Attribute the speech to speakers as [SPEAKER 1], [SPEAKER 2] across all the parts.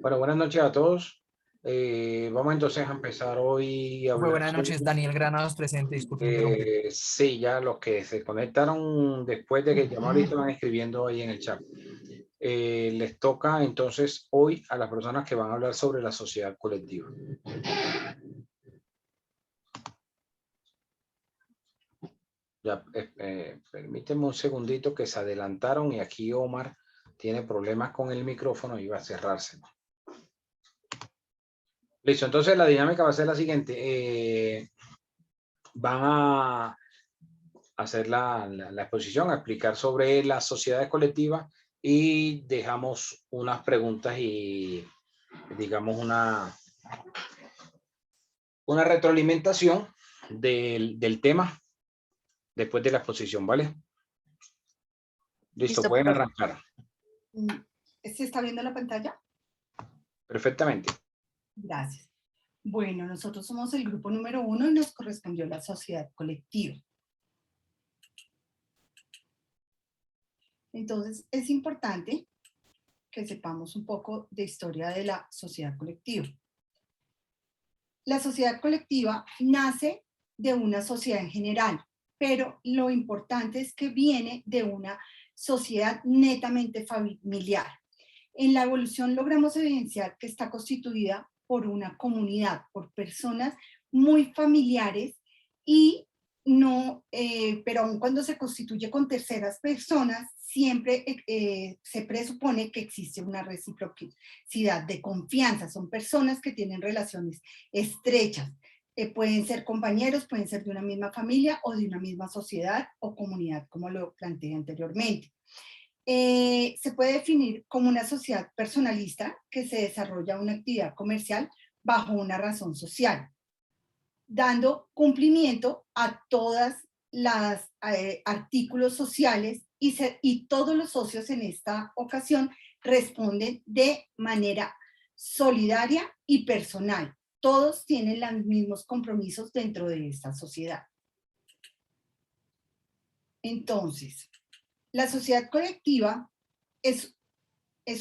[SPEAKER 1] Bueno, buenas noches a todos. Vamos entonces a empezar hoy a
[SPEAKER 2] Muy
[SPEAKER 1] hablar
[SPEAKER 2] buenas noches,
[SPEAKER 1] sobre,
[SPEAKER 2] Daniel Granados presente, disculpe interrumpir.
[SPEAKER 1] sí, ya los que se conectaron después de que llamamos ahorita van escribiendo ahí en el chat. Les toca entonces hoy a las personas que van a hablar sobre la sociedad colectiva. Ya, permíteme un segundito que se adelantaron y aquí Omar tiene problemas con el micrófono y va a cerrarse. Listo, entonces la dinámica va a ser la siguiente. Van a hacer la exposición, a explicar sobre las sociedades colectivas y dejamos unas preguntas y digamos una retroalimentación del tema después de la exposición, ¿vale? Listo,
[SPEAKER 3] Listo,
[SPEAKER 1] pueden
[SPEAKER 3] profe.
[SPEAKER 1] arrancar.
[SPEAKER 3] ¿Se está viendo la pantalla?
[SPEAKER 1] Perfectamente.
[SPEAKER 3] Gracias. Bueno, nosotros somos el grupo número 1 y nos correspondió la sociedad colectiva. Entonces, es importante que sepamos un poco de historia de la sociedad colectiva. La sociedad colectiva nace de una sociedad en general, pero lo importante es que viene de una sociedad netamente familiar. En la evolución logramos evidenciar que está constituida por una comunidad, por personas muy familiares y no, pero aun cuando se constituye con terceras personas, siempre se presupone que existe una reciprocidad de confianza. Son personas que tienen relaciones estrechas. Pueden ser compañeros, pueden ser de una misma familia o de una misma sociedad o comunidad, como lo planteé anteriormente. Se puede definir como una sociedad personalista que se desarrolla una actividad comercial bajo una razón social, dando cumplimiento a todas las artículos sociales y todos los socios en esta ocasión responden de manera solidaria y personal. Todos tienen los mismos compromisos dentro de esta sociedad. Entonces, la sociedad colectiva es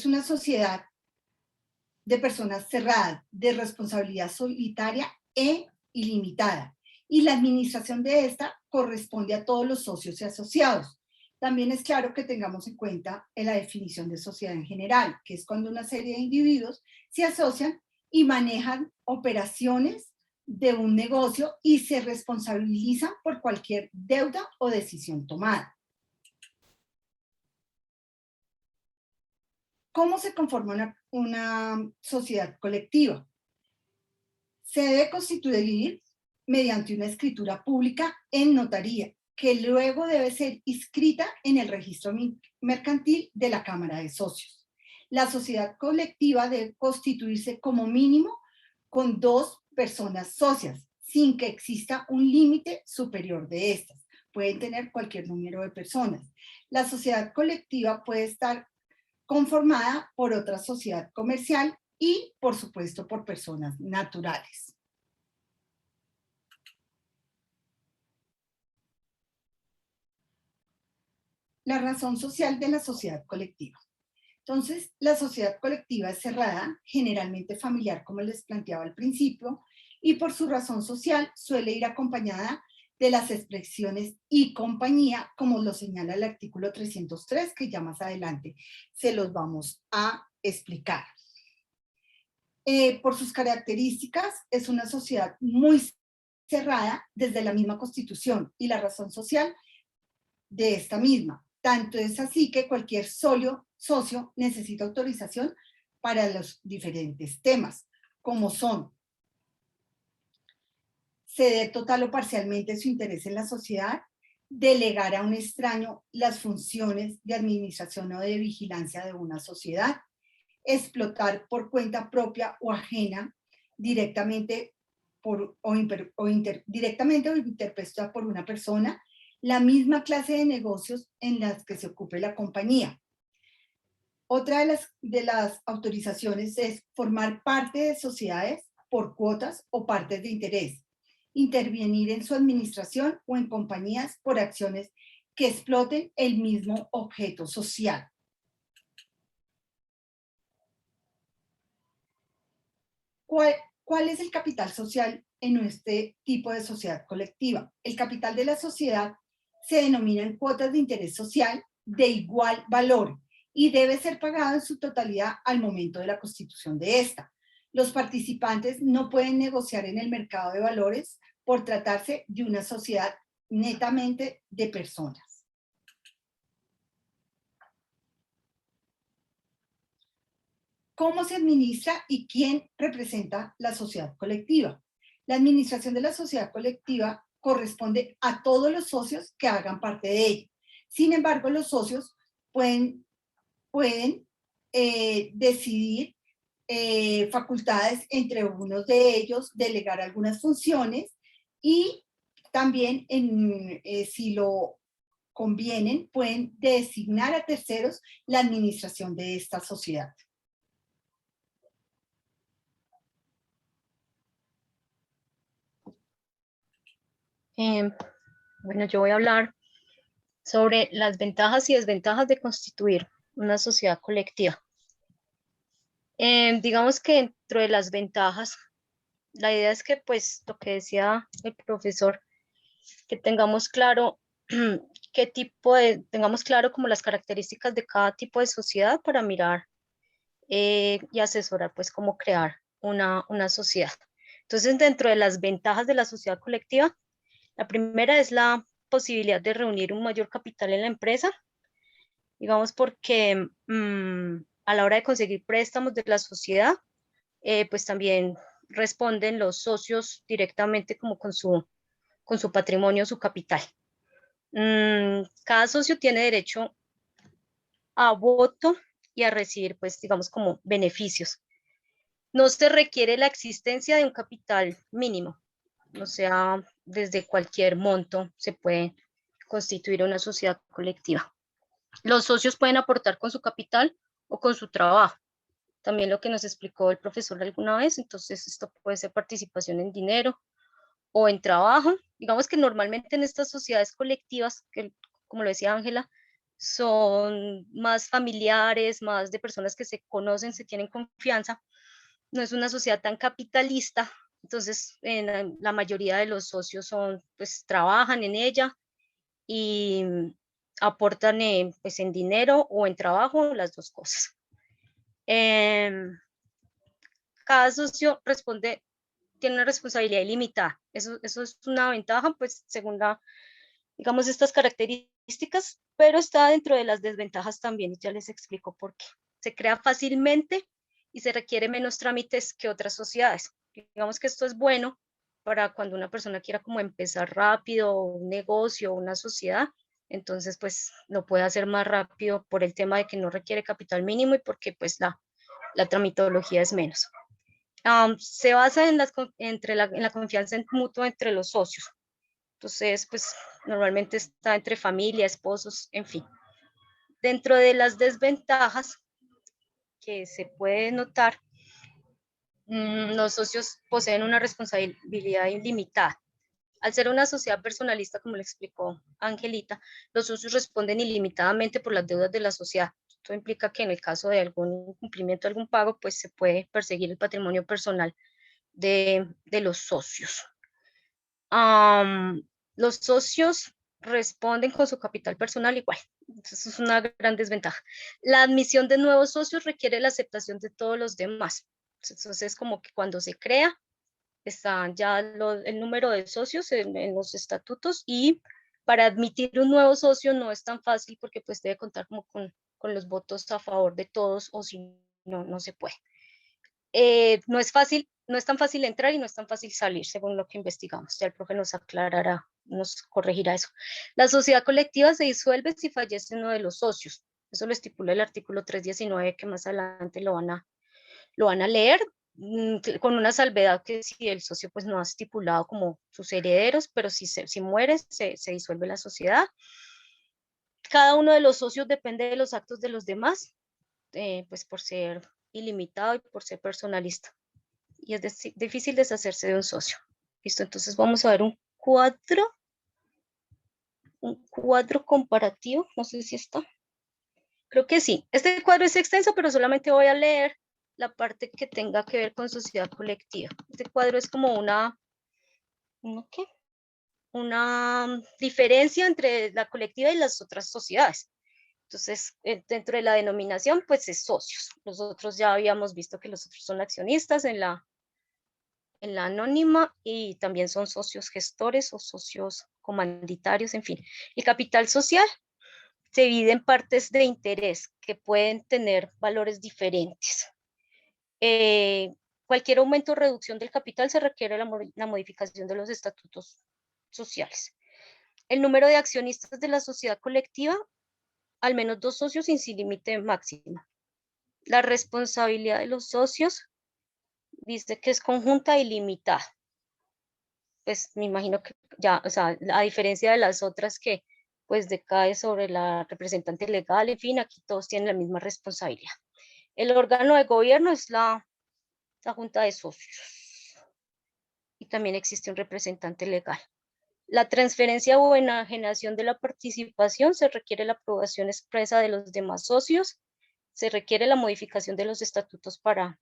[SPEAKER 3] una sociedad de personas cerradas, de responsabilidad solitaria e ilimitada. Y la administración de esta corresponde a todos los socios y asociados. También es claro que tengamos en cuenta la definición de sociedad en general, que es cuando una serie de individuos se asocian y manejan operaciones de un negocio y se responsabilizan por cualquier deuda o decisión tomada. ¿Cómo se conforma una sociedad colectiva? Se debe constituir mediante una escritura pública en notaría, que luego debe ser inscrita en el registro mercantil de la Cámara de Socios. La sociedad colectiva debe constituirse como mínimo con 2 personas socias, sin que exista un límite superior de estas. Pueden tener cualquier número de personas. La sociedad colectiva puede estar conformada por otra sociedad comercial y, por supuesto, por personas naturales. La razón social de la sociedad colectiva. Entonces, la sociedad colectiva es cerrada, generalmente familiar, como les planteaba al principio, y por su razón social suele ir acompañada de las expresiones y compañía, como lo señala el artículo 303, que ya más adelante se los vamos a explicar. Por sus características, es una sociedad muy cerrada desde la misma Constitución y la razón social de esta misma. Tanto es así que cualquier socio necesita autorización para los diferentes temas, como son ceder total o parcialmente su interés en la sociedad, delegar a un extraño las funciones de administración o de vigilancia de una sociedad, explotar por cuenta propia o ajena directamente directamente o interpuesta por una persona, la misma clase de negocios en las que se ocupe la compañía. Otra de las autorizaciones es formar parte de sociedades por cuotas o partes de interés, intervenir en su administración o en compañías por acciones que exploten el mismo objeto social. ¿Cuál es el capital social en este tipo de sociedad colectiva? El capital de la sociedad se denomina en cuotas de interés social de igual valor y debe ser pagado en su totalidad al momento de la constitución de esta. Los participantes no pueden negociar en el mercado de valores por tratarse de una sociedad netamente de personas. ¿Cómo se administra y quién representa la sociedad colectiva? La administración de la sociedad colectiva corresponde a todos los socios que hagan parte de ella. Sin embargo, los socios pueden decidir facultades entre unos de ellos, delegar algunas funciones y también, si lo convienen, pueden designar a terceros la administración de esta sociedad.
[SPEAKER 4] Bueno, yo voy a hablar sobre las ventajas y desventajas de constituir una sociedad colectiva. Digamos que dentro de las ventajas, la idea es que, pues, lo que decía el profesor, que tengamos claro tengamos claro como las características de cada tipo de sociedad para mirar y asesorar, pues, cómo crear una sociedad. Entonces, dentro de las ventajas de la sociedad colectiva, la primera es la posibilidad de reunir un mayor capital en la empresa, digamos porque a la hora de conseguir préstamos de la sociedad, pues también responden los socios directamente como con su patrimonio, su capital. Cada socio tiene derecho a voto y a recibir, pues, digamos, como beneficios. No se requiere la existencia de un capital mínimo, o sea, desde cualquier monto se puede constituir una sociedad colectiva. Los socios pueden aportar con su capital o con su trabajo. También lo que nos explicó el profesor alguna vez, entonces esto puede ser participación en dinero o en trabajo. Digamos que normalmente en estas sociedades colectivas, que como lo decía Ángela, son más familiares, más de personas que se conocen, se tienen confianza. No es una sociedad tan capitalista, entonces la mayoría de los socios pues trabajan en ella y aportan pues en dinero o en trabajo, las dos cosas. Cada socio tiene una responsabilidad ilimitada. Eso es una ventaja, pues según digamos, estas características, pero está dentro de las desventajas también, y ya les explico por qué. Se crea fácilmente y se requiere menos trámites que otras sociedades. Digamos que esto es bueno para cuando una persona quiera como empezar rápido un negocio o una sociedad, entonces pues lo puede hacer más rápido por el tema de que no requiere capital mínimo y porque pues la tramitología es menos. Se basa en la confianza mutua entre los socios. Entonces, pues normalmente está entre familia, esposos, en fin. Dentro de las desventajas que se puede notar, los socios poseen una responsabilidad ilimitada. Al ser una sociedad personalista, como le explicó Angelita, los socios responden ilimitadamente por las deudas de la sociedad. Esto implica que en el caso de algún incumplimiento de algún pago, pues se puede perseguir el patrimonio personal de los socios. Los socios responden con su capital personal igual. Eso es una gran desventaja. La admisión de nuevos socios requiere la aceptación de todos los demás. Entonces es como que cuando se crea, está ya el número de socios en los estatutos, y para admitir un nuevo socio no es tan fácil porque pues debe contar como con los votos a favor de todos, o si no, no se puede. No es tan fácil entrar y no es tan fácil salir, según lo que investigamos. Ya el profe nos aclarará, nos corregirá eso. La sociedad colectiva se disuelve si fallece uno de los socios. Eso lo estipula el artículo 319, que más adelante lo van a leer, con una salvedad que si el socio pues no ha estipulado como sus herederos, pero si muere, se disuelve la sociedad. Cada uno de los socios depende de los actos de los demás, pues por ser ilimitado y por ser personalista. Y es difícil deshacerse de un socio. Listo, entonces vamos a ver un cuadro comparativo, no sé si está. Creo que sí. Este cuadro es extenso, pero solamente voy a leer la parte que tenga que ver con sociedad colectiva. Este cuadro es como una diferencia entre la colectiva y las otras sociedades. Entonces, dentro de la denominación, pues es socios. Nosotros ya habíamos visto que los otros son accionistas en la anónima y también son socios gestores o socios comanditarios, en fin. El capital social se divide en partes de interés que pueden tener valores diferentes. Cualquier aumento o reducción del capital se requiere la modificación de los estatutos sociales. El número de accionistas de la sociedad colectiva, al menos 2 socios sin límite máximo. La responsabilidad de los socios dice que es conjunta y limitada. Pues me imagino que ya, o sea, a diferencia de las otras que pues decae sobre la representante legal, en fin, aquí todos tienen la misma responsabilidad. El órgano de gobierno es la junta de socios. Y también existe un representante legal. La transferencia o enajenación de la participación se requiere la aprobación expresa de los demás socios, se requiere la modificación de los estatutos para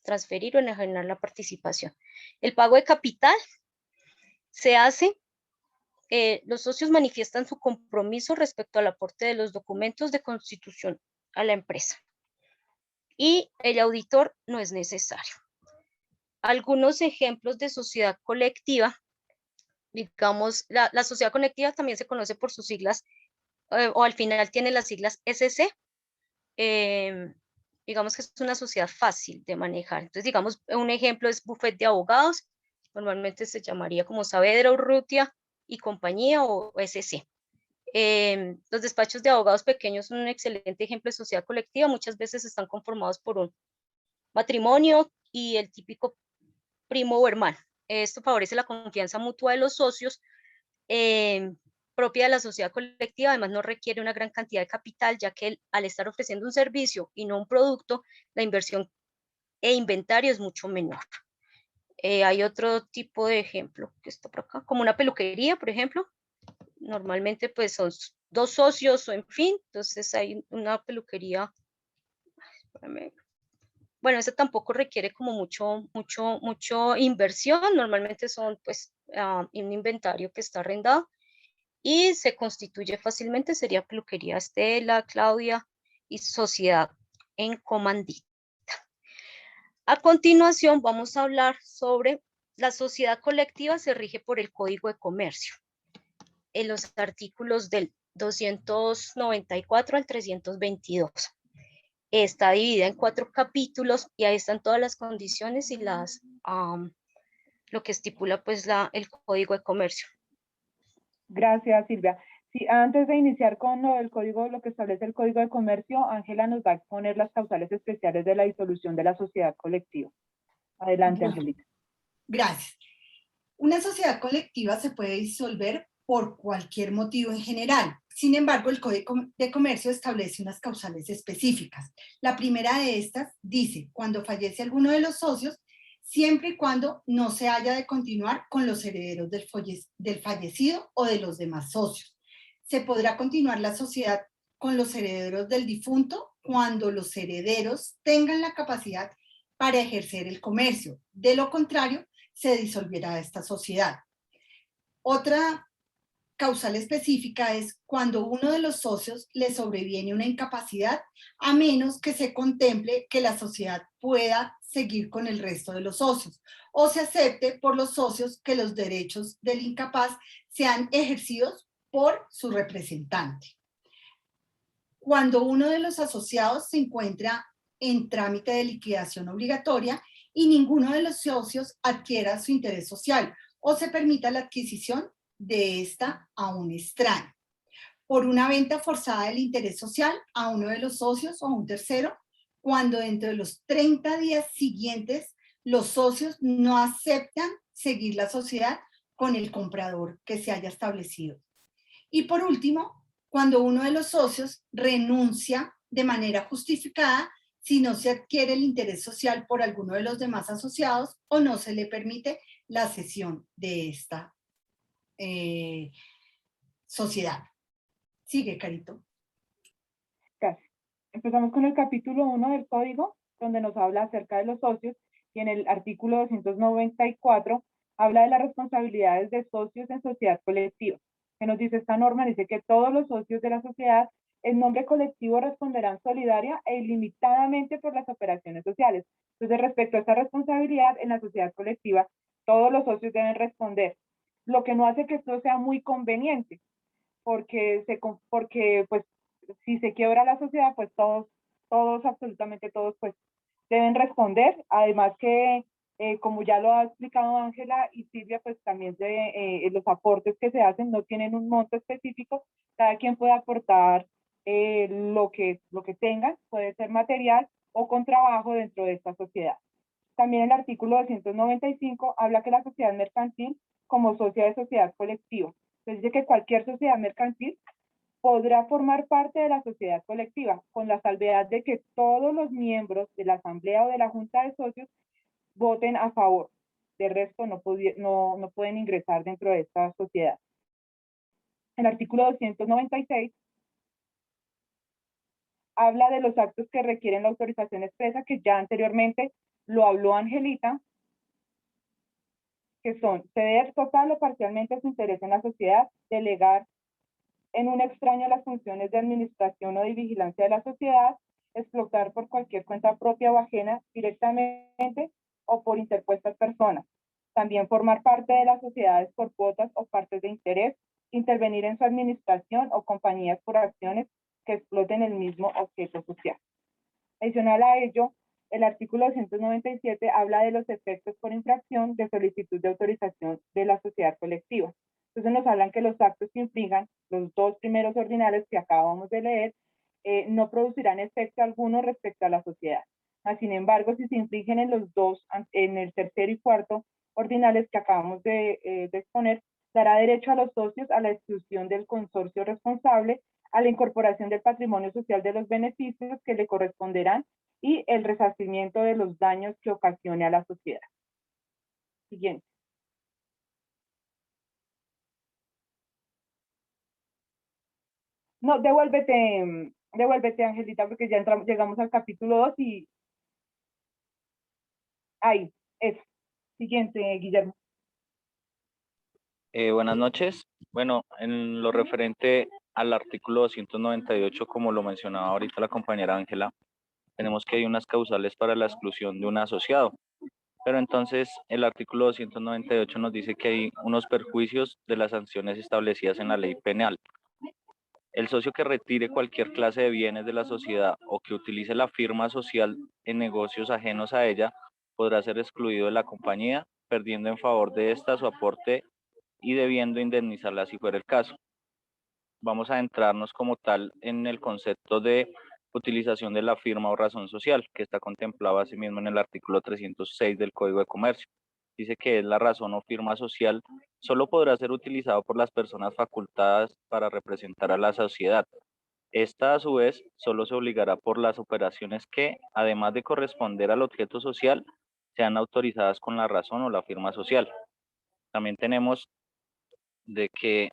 [SPEAKER 4] transferir o enajenar la participación. El pago de capital se hace, los socios manifiestan su compromiso respecto al aporte de los documentos de constitución a la empresa. Y el auditor no es necesario. Algunos ejemplos de sociedad colectiva, digamos, la sociedad colectiva también se conoce por sus siglas, o al final tiene las siglas SC, digamos que es una sociedad fácil de manejar. Entonces, digamos, un ejemplo es Bufet de Abogados, normalmente se llamaría como Saavedra, Urrutia y compañía o SC. Los despachos de abogados pequeños son un excelente ejemplo de sociedad colectiva, muchas veces están conformados por un matrimonio y el típico primo o hermano. Esto favorece la confianza mutua de los socios, propia de la sociedad colectiva. Además, no requiere una gran cantidad de capital, ya que al estar ofreciendo un servicio y no un producto, la inversión e inventario es mucho menor. Hay otro tipo de ejemplo que está por acá, como una peluquería, por ejemplo. Normalmente, pues son 2 socios o en fin, entonces hay una peluquería. Espérame. Bueno, eso tampoco requiere como mucho inversión. Normalmente son pues un inventario que está arrendado y se constituye fácilmente, sería peluquería Estela, Claudia y sociedad en comandita. A continuación vamos a hablar sobre la sociedad colectiva. Se rige por el Código de Comercio, en los artículos del 294 al 322. Está dividida en 4 capítulos y ahí están todas las condiciones y lo que estipula pues el Código de Comercio.
[SPEAKER 5] Gracias, Silvia. Sí, antes de iniciar con lo que establece el Código de Comercio, Ángela nos va a exponer las causales especiales de la disolución de la sociedad colectiva. Adelante, Angelita.
[SPEAKER 3] Gracias. Una sociedad colectiva se puede disolver por cualquier motivo en general. Sin embargo, el Código de Comercio establece unas causales específicas. La primera de estas dice, cuando fallece alguno de los socios, siempre y cuando no se haya de continuar con los herederos del fallecido o de los demás socios. Se podrá continuar la sociedad con los herederos del difunto cuando los herederos tengan la capacidad para ejercer el comercio. De lo contrario, se disolverá esta sociedad. Otra causal específica es cuando uno de los socios le sobreviene una incapacidad, a menos que se contemple que la sociedad pueda seguir con el resto de los socios, o se acepte por los socios que los derechos del incapaz sean ejercidos por su representante. Cuando uno de los asociados se encuentra en trámite de liquidación obligatoria y ninguno de los socios adquiera su interés social o se permita la adquisición de esta a un extraño. Por una venta forzada del interés social a uno de los socios o a un tercero, cuando dentro de los 30 días siguientes los socios no aceptan seguir la sociedad con el comprador que se haya establecido. Y por último, cuando uno de los socios renuncia de manera justificada si no se adquiere el interés social por alguno de los demás asociados o no se le permite la cesión de esta sociedad. Sigue, Carito.
[SPEAKER 5] Gracias. Empezamos con el capítulo 1 del Código. donde nos habla acerca de los socios, y en el artículo 294 habla de las responsabilidades de socios en sociedad colectiva. Que nos dice esta norma? Dice que todos los socios de la sociedad en nombre colectivo responderán solidaria e ilimitadamente por las operaciones sociales. Entonces, respecto a esta responsabilidad en la sociedad colectiva, todos los socios deben responder, lo que no hace que esto sea muy conveniente, porque pues, si se quiebra la sociedad, pues absolutamente todos, pues, deben responder. Además que, como ya lo ha explicado Ángela y Silvia, pues también los aportes que se hacen no tienen un monto específico, cada quien puede aportar lo que tenga, puede ser material o con trabajo dentro de esta sociedad. También el artículo 295 habla que la sociedad mercantil como socia de sociedad colectiva. Entonces dice que cualquier sociedad mercantil podrá formar parte de la sociedad colectiva, con la salvedad de que todos los miembros de la asamblea o de la junta de socios voten a favor. De resto no pueden ingresar dentro de esta sociedad. El artículo 296 habla de los actos que requieren la autorización expresa, que ya anteriormente lo habló Angelita, que son ceder total o parcialmente su interés en la sociedad, delegar en un extraño las funciones de administración o de vigilancia de la sociedad, explotar por cualquier cuenta propia o ajena, directamente o por interpuestas personas. También formar parte de las sociedades por cuotas o partes de interés, intervenir en su administración o compañías por acciones que exploten el mismo objeto social. Adicional a ello, el artículo 297 habla de los efectos por infracción de solicitud de autorización de la sociedad colectiva. Entonces nos hablan que los actos que infringan los dos primeros ordinales que acabamos de leer no producirán efecto alguno respecto a la sociedad. Sin embargo, si se infringen en los dos, en el tercero y cuarto ordinales que acabamos de exponer, dará derecho a los socios a la exclusión del consorcio responsable, a la incorporación del patrimonio social de los beneficios que le corresponderán y el resarcimiento de los daños que ocasione a la sociedad. Siguiente. No, devuélvete, Angelita, porque ya llegamos al capítulo 2 y ahí, eso. Siguiente, Guillermo.
[SPEAKER 6] Buenas noches. Bueno, en lo referente al artículo 298, como lo mencionaba ahorita la compañera Ángela, tenemos que hay unas causales para la exclusión de un asociado. Pero entonces el artículo 298 nos dice que hay unos perjuicios de las sanciones establecidas en la ley penal. El socio que retire cualquier clase de bienes de la sociedad o que utilice la firma social en negocios ajenos a ella podrá ser excluido de la compañía, perdiendo en favor de esta su aporte y debiendo indemnizarla si fuera el caso. Vamos a adentrarnos como tal en el concepto de utilización de la firma o razón social, que está contemplado asimismo en el artículo 306 del Código de Comercio. Dice que es la razón o firma social, solo podrá ser utilizado por las personas facultadas para representar a la sociedad. Esta, a su vez, solo se obligará por las operaciones que, además de corresponder al objeto social, sean autorizadas con la razón o la firma social. También tenemos de que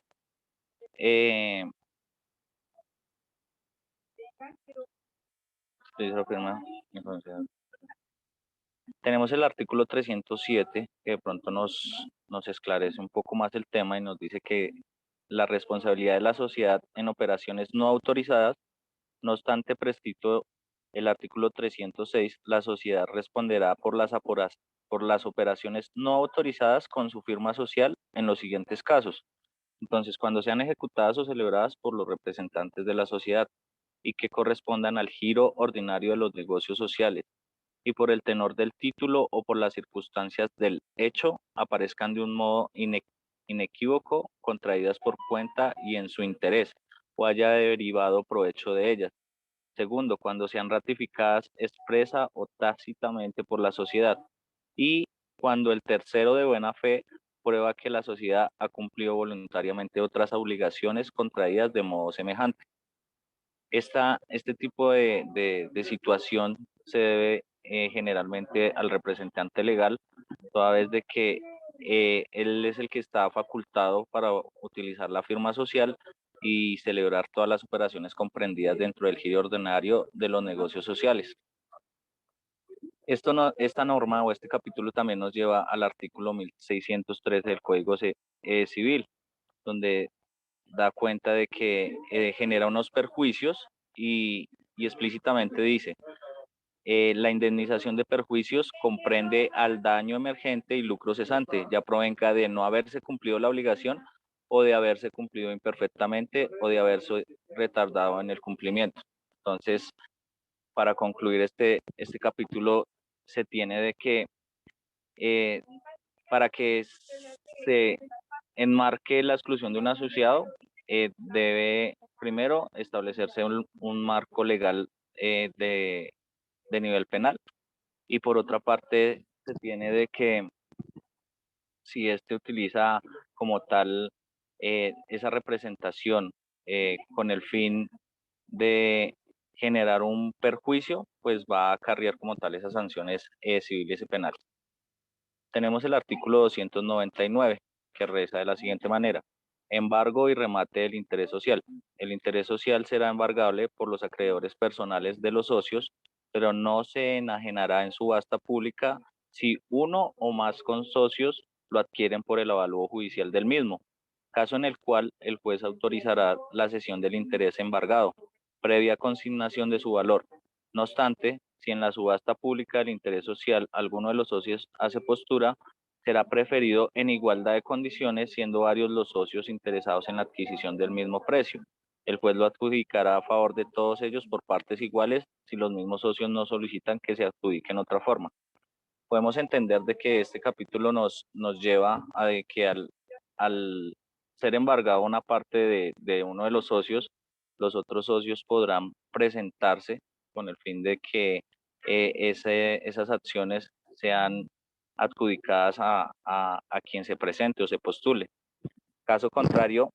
[SPEAKER 6] tenemos el artículo 307 que de pronto nos esclarece un poco más el tema y nos dice que la responsabilidad de la sociedad en operaciones no autorizadas, no obstante prescrito el artículo 306, la sociedad responderá por las operaciones no autorizadas con su firma social en los siguientes casos. Entonces, cuando sean ejecutadas o celebradas por los representantes de la sociedad y que correspondan al giro ordinario de los negocios sociales, y por el tenor del título o por las circunstancias del hecho aparezcan de un modo inequívoco, contraídas por cuenta y en su interés, o haya derivado provecho de ellas. Segundo, cuando sean ratificadas expresa o tácitamente por la sociedad. Y cuando el tercero de buena fe prueba que la sociedad ha cumplido voluntariamente otras obligaciones contraídas de modo semejante. Este tipo de situación se debe generalmente al representante legal, toda vez de que él es el que está facultado para utilizar la firma social y celebrar todas las operaciones comprendidas dentro del giro ordinario de los negocios sociales. Esta norma o este capítulo también nos lleva al artículo 1613 del Código Civil, donde da cuenta de que genera unos perjuicios y explícitamente dice, la indemnización de perjuicios comprende al daño emergente y lucro cesante, ya provenga de no haberse cumplido la obligación o de haberse cumplido imperfectamente o de haberse retardado en el cumplimiento. Entonces, para concluir este capítulo, se tiene de que para que se enmarque la exclusión de un asociado, debe primero establecerse un marco legal de nivel penal, y por otra parte se tiene de que si éste utiliza como tal esa representación con el fin de generar un perjuicio, pues va a acarrear como tal esas sanciones civiles y penales. Tenemos el artículo 299, que reza de la siguiente manera: embargo y remate del interés social. El interés social será embargable por los acreedores personales de los socios, pero no se enajenará en subasta pública si uno o más consocios lo adquieren por el avalúo judicial del mismo, caso en el cual el juez autorizará la cesión del interés embargado, previa consignación de su valor. No obstante, si en la subasta pública del interés social alguno de los socios hace postura, será preferido en igualdad de condiciones, siendo varios los socios interesados en la adquisición del mismo precio. El juez lo adjudicará a favor de todos ellos por partes iguales si los mismos socios no solicitan que se adjudique en otra forma. Podemos entender de que este capítulo nos lleva a de que al ser embargado una parte de uno de los socios, los otros socios podrán presentarse con el fin de que esas acciones sean adjudicadas a quien se presente o se postule. Caso contrario,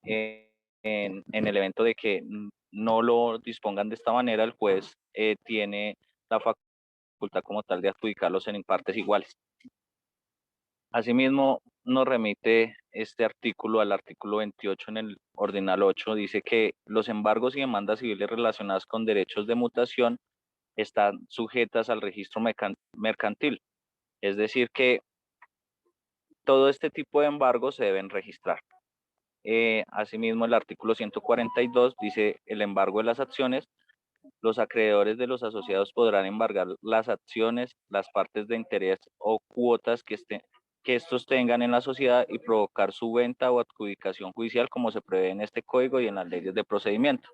[SPEAKER 6] en el evento de que no lo dispongan de esta manera, el juez tiene la facultad como tal de adjudicarlos en partes iguales. Asimismo, nos remite este artículo al artículo 28 en el ordinal 8, dice que los embargos y demandas civiles relacionadas con derechos de mutación están sujetas al registro mercantil. Es decir, que todo este tipo de embargos se deben registrar. Asimismo, el artículo 142 dice el embargo de las acciones. Los acreedores de los asociados podrán embargar las acciones, las partes de interés o cuotas que estos tengan en la sociedad y provocar su venta o adjudicación judicial, como se prevé en este código y en las leyes de procedimiento.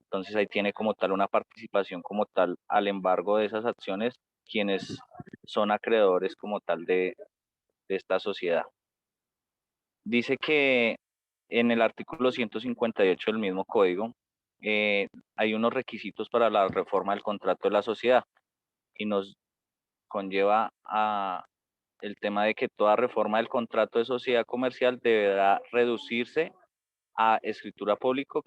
[SPEAKER 6] Entonces ahí tiene como tal una participación como tal al embargo de esas acciones quienes son acreedores como tal de esta sociedad. Dice que en el artículo 158 del mismo código hay unos requisitos para la reforma del contrato de la sociedad y nos conlleva a el tema de que toda reforma del contrato de sociedad comercial deberá reducirse a escritura pública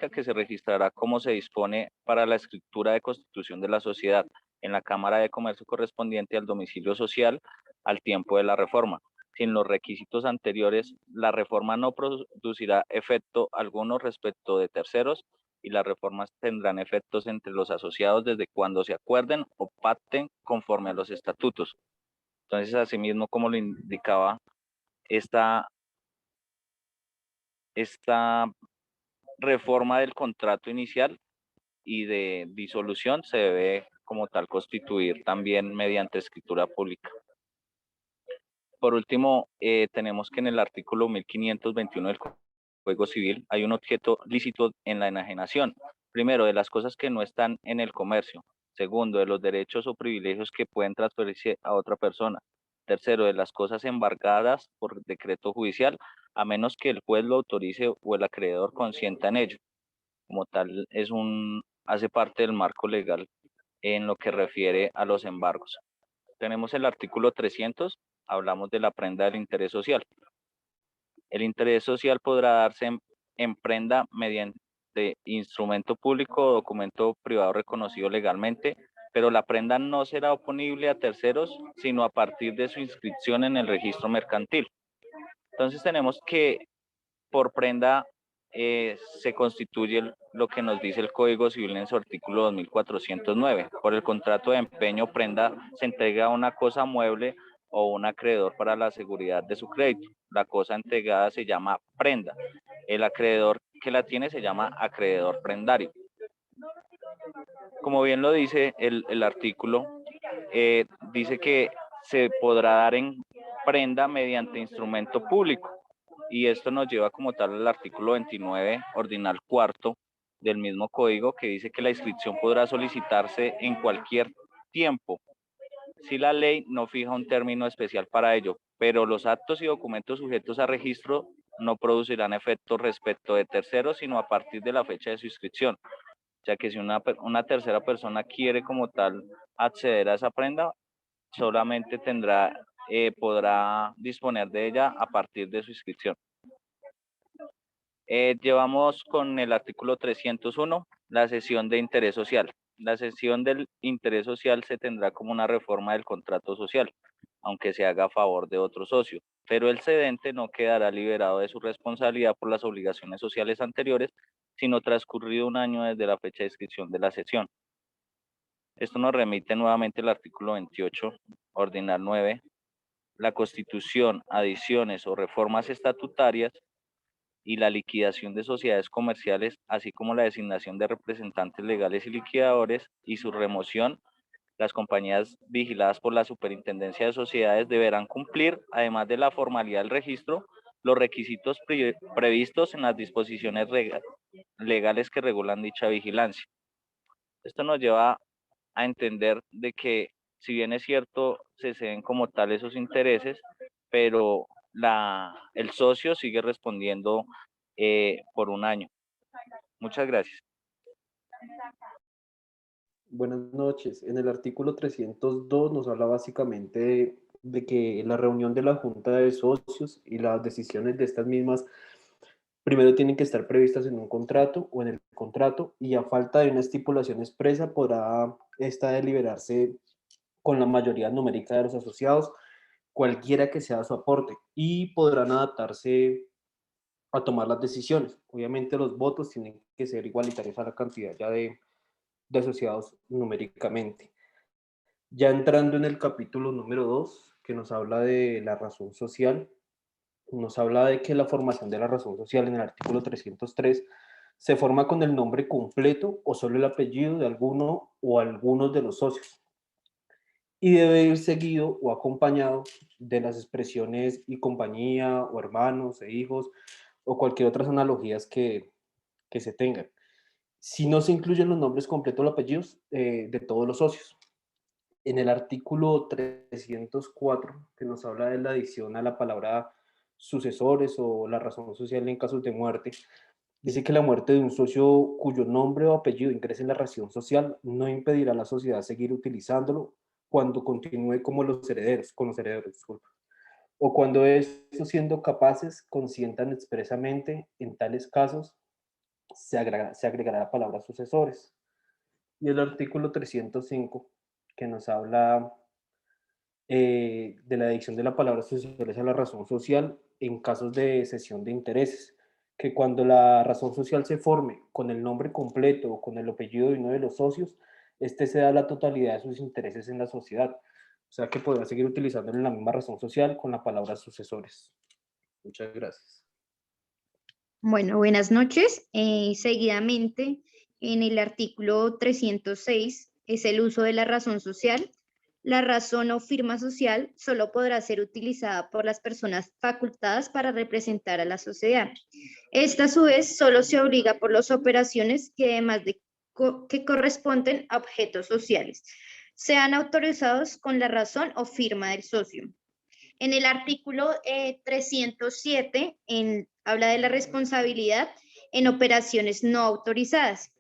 [SPEAKER 6] que se registrará como se dispone para la escritura de constitución de la sociedad en la Cámara de Comercio correspondiente al domicilio social al tiempo de la reforma. Sin los requisitos anteriores, la reforma no producirá efecto alguno respecto de terceros y las reformas tendrán efectos entre los asociados desde cuando se acuerden o pacten conforme a los estatutos. Entonces, asimismo, como lo indicaba, esta reforma del contrato inicial y de disolución se debe como tal constituir también mediante escritura pública. Por último, tenemos que en el artículo 1521 del Código Civil hay un objeto lícito en la enajenación. Primero, de las cosas que no están en el comercio. Segundo, de los derechos o privilegios que pueden transferirse a otra persona. Tercero, de las cosas embargadas por decreto judicial, a menos que el juez lo autorice o el acreedor consienta en ello. Como tal, hace parte del marco legal en lo que refiere a los embargos. Tenemos el artículo 300, hablamos de la prenda del interés social. El interés social podrá darse en prenda mediante instrumento público o documento privado reconocido legalmente, pero la prenda no será oponible a terceros, sino a partir de su inscripción en el registro mercantil. Entonces tenemos que por prenda se constituye lo que nos dice el Código Civil en su artículo 2409. Por el contrato de empeño, prenda se entrega una cosa mueble o un acreedor para la seguridad de su crédito. La cosa entregada se llama prenda. El acreedor que la tiene se llama acreedor prendario. Como bien lo dice el artículo, dice que se podrá dar en prenda mediante instrumento público. Y esto nos lleva como tal al artículo 29, ordinal cuarto del mismo código, que dice que la inscripción podrá solicitarse en cualquier tiempo, si la ley no fija un término especial para ello, pero los actos y documentos sujetos a registro no producirán efectos respecto de terceros, sino a partir de la fecha de su inscripción. Ya que si una tercera persona quiere como tal acceder a esa prenda, solamente podrá disponer de ella a partir de su inscripción. Llevamos con el artículo 301, la cesión de interés social. La cesión del interés social se tendrá como una reforma del contrato social, aunque se haga a favor de otro socio, pero el cedente no quedará liberado de su responsabilidad por las obligaciones sociales anteriores, sino transcurrido un año desde la fecha de inscripción de la cesión. Esto nos remite nuevamente al artículo 28, ordinal 9, la constitución, adiciones o reformas estatutarias y la liquidación de sociedades comerciales, así como la designación de representantes legales y liquidadores y su remoción. Las compañías vigiladas por la Superintendencia de Sociedades deberán cumplir, además de la formalidad del registro, los requisitos previstos en las disposiciones legales que regulan dicha vigilancia. Esto nos lleva a entender de que, si bien es cierto, se ceden como tal esos intereses, pero el socio sigue respondiendo por un año. Muchas gracias.
[SPEAKER 7] Buenas noches. En el artículo 302 nos habla básicamente de que la reunión de la Junta de Socios y las decisiones de estas mismas primero tienen que estar previstas en un contrato o en el contrato, y a falta de una estipulación expresa podrá esta deliberarse con la mayoría numérica de los asociados, cualquiera que sea su aporte, y podrán adaptarse a tomar las decisiones. Obviamente los votos tienen que ser igualitarios a la cantidad ya de asociados numéricamente. Ya entrando en el capítulo número 2, que nos habla de la razón social, nos habla de que la formación de la razón social en el artículo 303 se forma con el nombre completo o solo el apellido de alguno o algunos de los socios, y debe ir seguido o acompañado de las expresiones y compañía, o hermanos e hijos, o cualquier otras analogías que se tengan. Si no se incluyen los nombres completos o apellidos de todos los socios. En el artículo 304, que nos habla de la adición a la palabra sucesores o la razón social en casos de muerte, dice que la muerte de un socio cuyo nombre o apellido ingrese en la razón social no impedirá a la sociedad seguir utilizándolo cuando continúe con los herederos, disculpa, o cuando estos, siendo capaces, consientan expresamente. En tales casos se agregará la palabra sucesores. Y el artículo 305, que nos habla de la adición de la palabra sucesores a la razón social en casos de cesión de intereses, que cuando la razón social se forme con el nombre completo o con el apellido de uno de los socios, este se da la totalidad de sus intereses en la sociedad. O sea que podrá seguir utilizando la misma razón social con la palabra sucesores. Muchas gracias.
[SPEAKER 8] Bueno, buenas noches. Seguidamente, en el artículo 306 es el uso de la razón social. La razón o firma social solo podrá ser utilizada por las personas facultadas para representar a la sociedad. Esta, a su vez, solo se obliga por las operaciones que, además de que corresponden a objetos sociales, sean autorizados con la razón o firma del socio. En el artículo 307 habla de la responsabilidad en operaciones no autorizadas.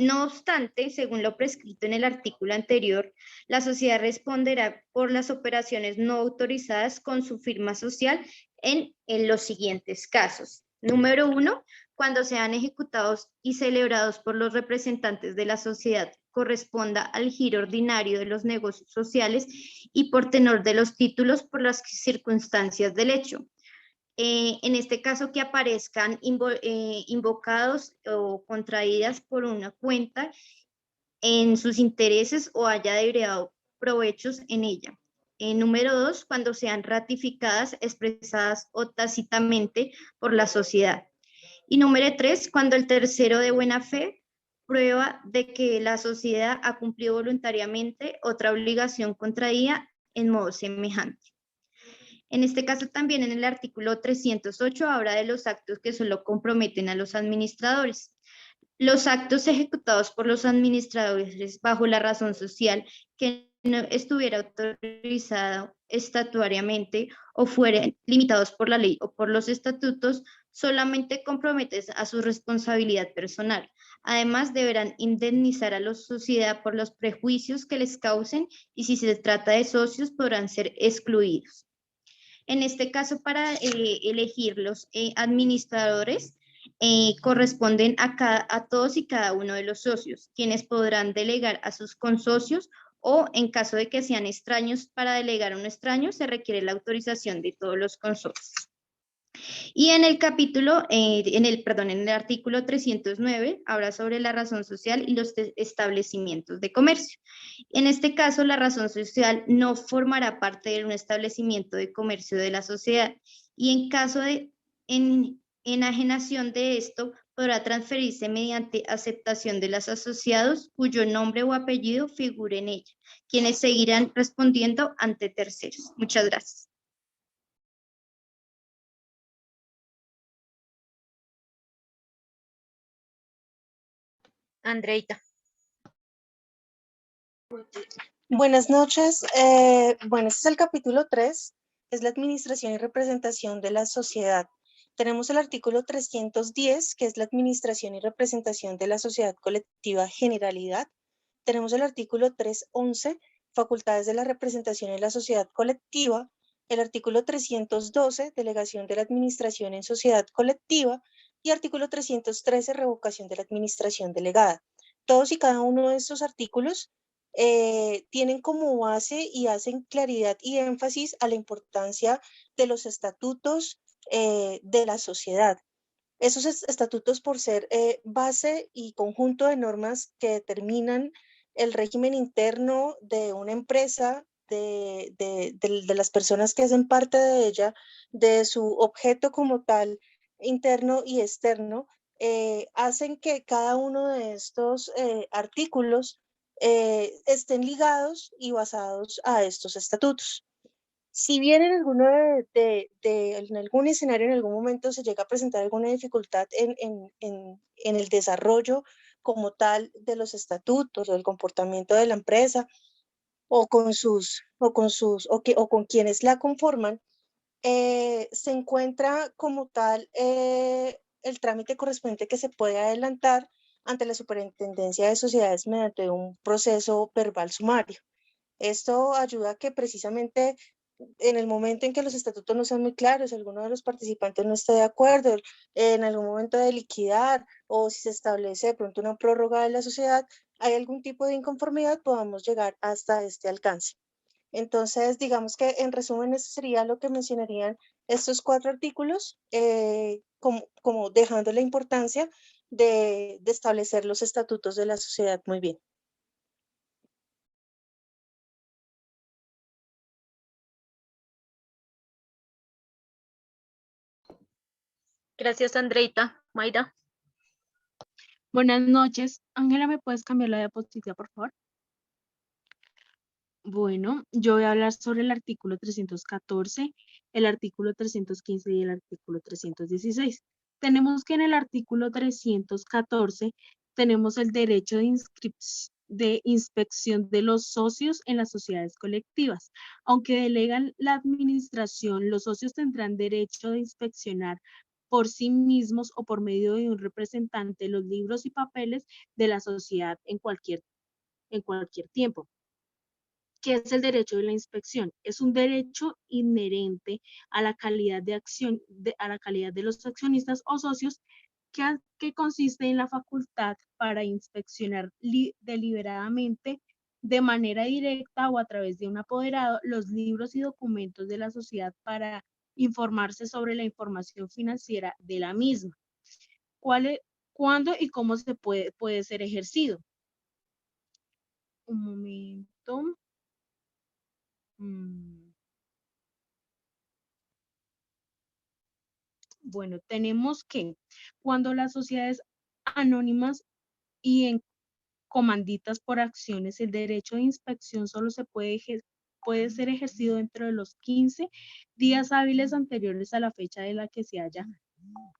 [SPEAKER 8] No obstante, según lo prescrito en el artículo anterior, la sociedad responderá por las operaciones no autorizadas con su firma social en los siguientes casos. Número 1, cuando sean ejecutados y celebrados por los representantes de la sociedad, corresponda al giro ordinario de los negocios sociales y por tenor de los títulos por las circunstancias del hecho. En este caso que aparezcan invocados o contraídas por una cuenta en sus intereses o haya degradado provechos en ella. Número 2, cuando sean ratificadas, expresadas o tácitamente por la sociedad. Y número 3, cuando el tercero de buena fe prueba de que la sociedad ha cumplido voluntariamente otra obligación contraída en modo semejante. En este caso también en el artículo 308 habla de los actos que solo comprometen a los administradores. Los actos ejecutados por los administradores bajo la razón social que no estuviera autorizado estatutariamente o fueran limitados por la ley o por los estatutos, solamente comprometen a su responsabilidad personal. Además, deberán indemnizar a la sociedad por los prejuicios que les causen y si se trata de socios podrán ser excluidos. En este caso, para elegir los administradores, corresponden a todos y cada uno de los socios, quienes podrán delegar a sus consocios o en caso de que sean extraños, para delegar a un extraño se requiere la autorización de todos los consocios. Y en el capítulo, en el artículo 309, habla sobre la razón social y los establecimientos de comercio. En este caso, la razón social no formará parte de un establecimiento de comercio de la sociedad y en caso de enajenación de esto, podrá transferirse mediante aceptación de los asociados cuyo nombre o apellido figure en ella, quienes seguirán respondiendo ante terceros. Muchas gracias.
[SPEAKER 4] Andreita.
[SPEAKER 9] Buenas noches. Bueno, este es el capítulo 3, es la administración y representación de la sociedad. Tenemos el artículo 310, que es la administración y representación de la sociedad colectiva generalidad. Tenemos el artículo 311, facultades de la representación en la sociedad colectiva. El artículo 312, delegación de la administración en sociedad colectiva. Y artículo 313, revocación de la administración delegada. Todos y cada uno de estos artículos tienen como base y hacen claridad y énfasis a la importancia de los estatutos de la sociedad. Esos estatutos, por ser base y conjunto de normas que determinan el régimen interno de una empresa, de las personas que hacen parte de ella, de su objeto como tal, interno y externo, hacen que cada uno de estos artículos estén ligados y basados a estos estatutos. Si bien en en algún escenario, en algún momento se llega a presentar alguna dificultad en el desarrollo como tal de los estatutos o del comportamiento de la empresa o con quienes la conforman, se encuentra como tal el trámite correspondiente que se puede adelantar ante la Superintendencia de Sociedades mediante un proceso verbal sumario. Esto ayuda a que precisamente en el momento en que los estatutos no sean muy claros, alguno de los participantes no esté de acuerdo, en algún momento de liquidar o si se establece de pronto una prórroga de la sociedad, hay algún tipo de inconformidad, podamos llegar hasta este alcance. Entonces, digamos que en resumen, eso sería lo que mencionarían estos 4 artículos, como dejando la importancia de establecer los estatutos de la sociedad muy bien.
[SPEAKER 4] Gracias, Andreita. Mayra.
[SPEAKER 10] Buenas noches. Ángela, ¿me puedes cambiar la diapositiva, por favor? Bueno, yo voy a hablar sobre el artículo 314, el artículo 315 y el artículo 316. Tenemos que en el artículo 314 tenemos el derecho de inspección de los socios en las sociedades colectivas. Aunque delegan la administración, los socios tendrán derecho de inspeccionar por sí mismos o por medio de un representante los libros y papeles de la sociedad en cualquier tiempo. ¿Qué es el derecho de la inspección? Es un derecho inherente a la calidad de acción, a la calidad de los accionistas o socios que consiste en la facultad para inspeccionar deliberadamente, de manera directa o a través de un apoderado, los libros y documentos de la sociedad para informarse sobre la información financiera de la misma. ¿Cuándo y cómo se puede ser ejercido? Un momento. Bueno, tenemos que cuando las sociedades anónimas y en comanditas por acciones, el derecho de inspección solo se puede ser ejercido dentro de los 15 días hábiles anteriores a la fecha de la que se haya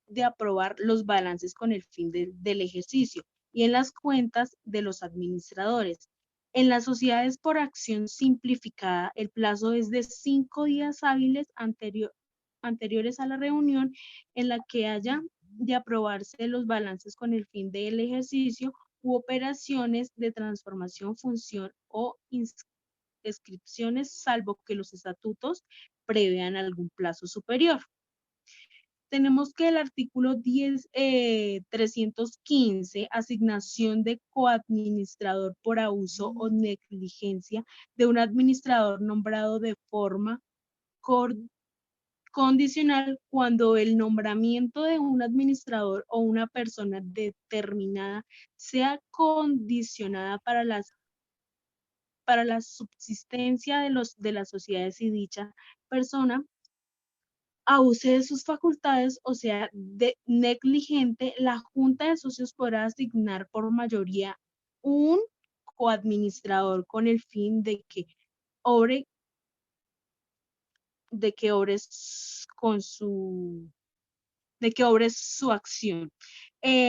[SPEAKER 10] de aprobar los balances con el fin del ejercicio y en las cuentas de los administradores. En las sociedades por acción simplificada, el plazo es de 5 días hábiles anteriores a la reunión en la que haya de aprobarse los balances con el fin del ejercicio u operaciones de transformación, función o inscripciones, salvo que los estatutos prevean algún plazo superior. Tenemos que el artículo 315, asignación de coadministrador por abuso o negligencia de un administrador nombrado de forma condicional, cuando el nombramiento de un administrador o una persona determinada sea condicionada para la subsistencia de las sociedades y dicha persona abuse de sus facultades o sea negligente, la Junta de Socios podrá asignar por mayoría un coadministrador con el fin de que obre su acción.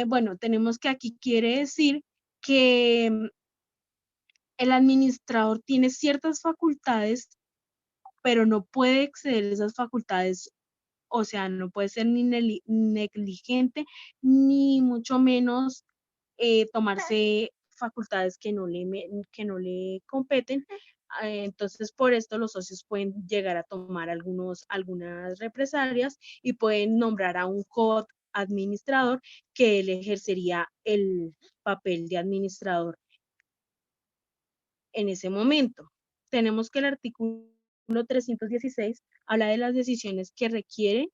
[SPEAKER 10] Bueno, tenemos que aquí quiere decir que el administrador tiene ciertas facultades, pero no puede exceder esas facultades. O sea, no puede ser ni negligente, ni mucho menos tomarse facultades que no le competen. Entonces, por esto los socios pueden llegar a tomar algunas represalias y pueden nombrar a un coadministrador que él ejercería el papel de administrador en ese momento. Tenemos que el artículo 316 habla de las decisiones que requieren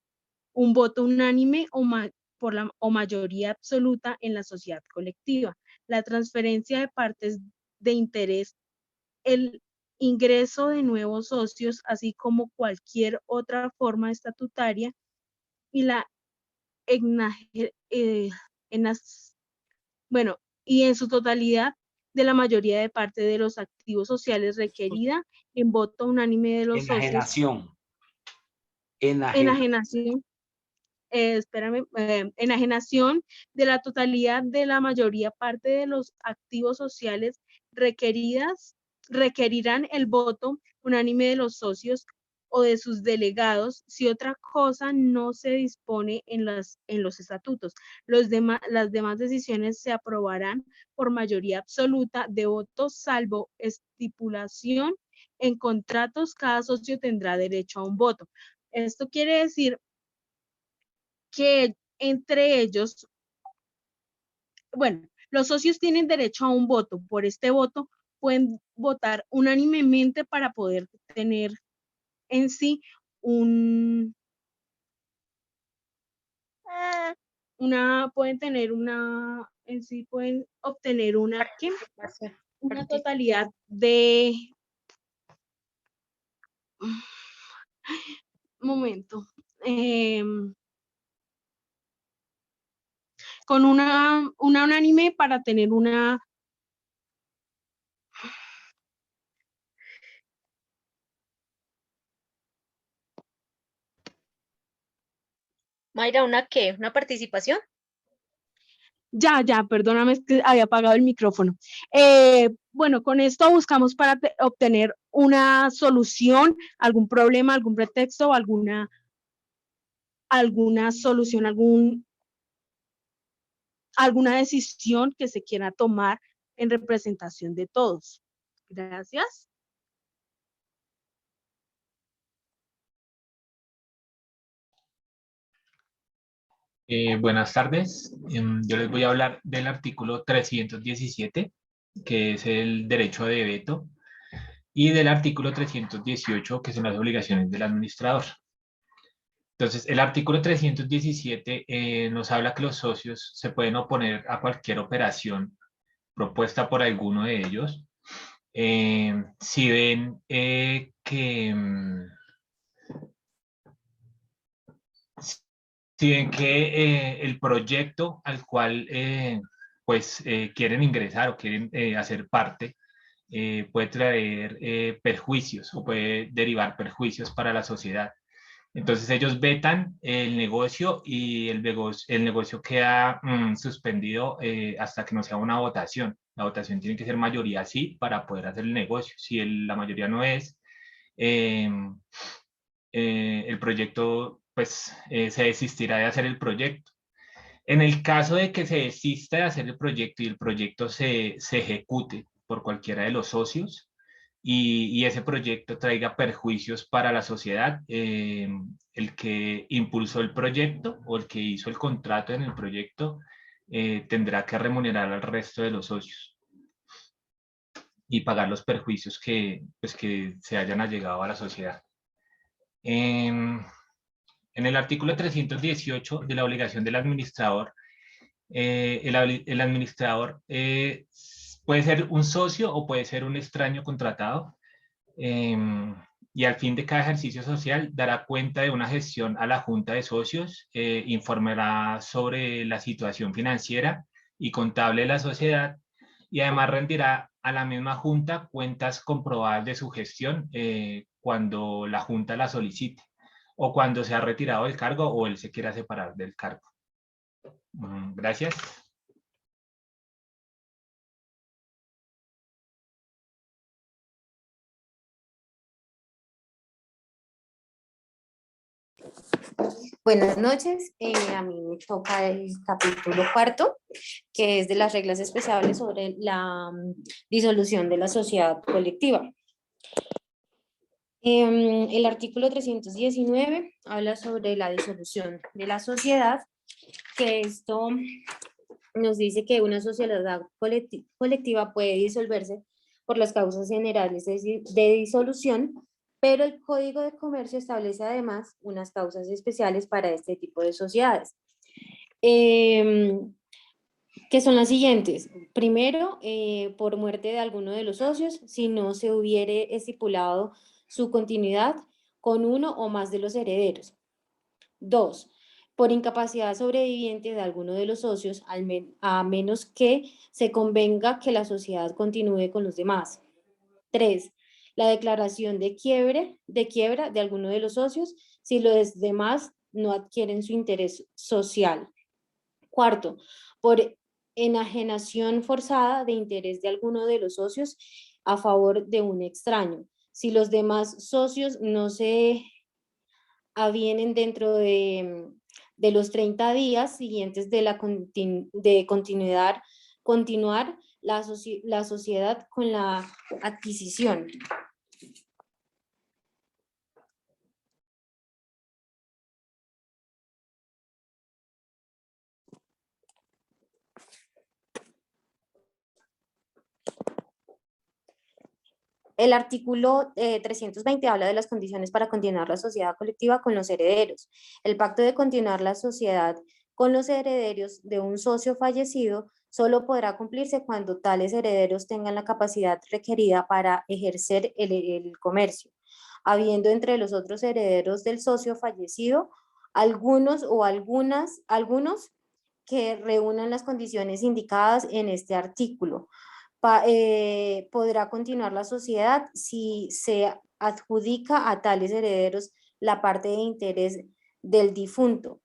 [SPEAKER 10] un voto unánime o mayoría absoluta en la sociedad colectiva. La transferencia de partes de interés, el ingreso de nuevos socios, así como cualquier otra forma estatutaria, y y en su totalidad de la mayoría de parte de los activos sociales requerida en voto unánime de los socios. Enajenación. Enajenación de la totalidad de la mayoría parte de los activos sociales requerirán el voto unánime de los socios o de sus delegados si otra cosa no se dispone en los estatutos. Las demás decisiones se aprobarán por mayoría absoluta de votos, salvo estipulación en contratos. Cada socio tendrá derecho a un voto. Esto quiere decir que entre ellos, bueno, los socios tienen derecho a un voto. Por este voto pueden votar unánimemente para poder tener en sí pueden obtener una totalidad de, con una unánime para tener una
[SPEAKER 4] Mayra, ¿una qué? ¿Una participación?
[SPEAKER 10] Ya, perdóname, es que había apagado el micrófono. Bueno, con esto buscamos para obtener una solución, algún problema, algún pretexto, alguna solución, alguna decisión que se quiera tomar en representación de todos. Gracias.
[SPEAKER 2] Buenas tardes. Yo les voy a hablar del artículo 317, que es el derecho de veto, y del artículo 318, que son las obligaciones del administrador. Entonces, el artículo 317 nos habla que los socios se pueden oponer a cualquier operación propuesta por alguno de ellos. Si ven que el proyecto al cual quieren ingresar o quieren hacer parte puede traer perjuicios o puede derivar perjuicios para la sociedad. Entonces ellos vetan el negocio y el negocio queda suspendido hasta que no sea una votación. La votación tiene que ser mayoría sí para poder hacer el negocio. Si la mayoría no es, el proyecto se desistirá de hacer el proyecto. En el caso de que se desista de hacer el proyecto y el proyecto se ejecute por cualquiera de los socios y ese proyecto traiga perjuicios para la sociedad, el que impulsó el proyecto o el que hizo el contrato en el proyecto tendrá que remunerar al resto de los socios y pagar los perjuicios que se hayan allegado a la sociedad. En el artículo 318 de la obligación del administrador, el administrador puede ser un socio o puede ser un extraño contratado, y al fin de cada ejercicio social dará cuenta de una gestión a la Junta de Socios, informará sobre la situación financiera y contable de la sociedad y además rendirá a la misma Junta cuentas comprobadas de su gestión cuando la Junta la solicite o cuando se ha retirado del cargo o él se quiera separar del cargo. Gracias.
[SPEAKER 11] Buenas noches, a mí me toca el capítulo 4, que es de las reglas especiales sobre la disolución de la sociedad colectiva. El artículo 319 habla sobre la disolución de la sociedad, que esto nos dice que una sociedad colectiva puede disolverse por las causas generales de disolución, pero el Código de Comercio establece además unas causas especiales para este tipo de sociedades, que son las siguientes. Primero, por muerte de alguno de los socios, si no se hubiere estipulado su continuidad con uno o más de los herederos. 2, por incapacidad sobreviviente de alguno de los socios, a menos que se convenga que la sociedad continúe con los demás. 3, la declaración de quiebra de alguno de los socios si los demás no adquieren su interés social. 4, por enajenación forzada de interés de alguno de los socios a favor de un extraño. Si los demás socios no se avienen dentro de los 30 días siguientes de continuar la sociedad con la adquisición. El artículo 320 habla de las condiciones para continuar la sociedad colectiva con los herederos. El pacto de continuar la sociedad con los herederos de un socio fallecido solo podrá cumplirse cuando tales herederos tengan la capacidad requerida para ejercer el comercio, habiendo entre los otros herederos del socio fallecido algunos que reúnan las condiciones indicadas en este artículo. Podrá continuar la sociedad si se adjudica a tales herederos la parte de interés del difunto.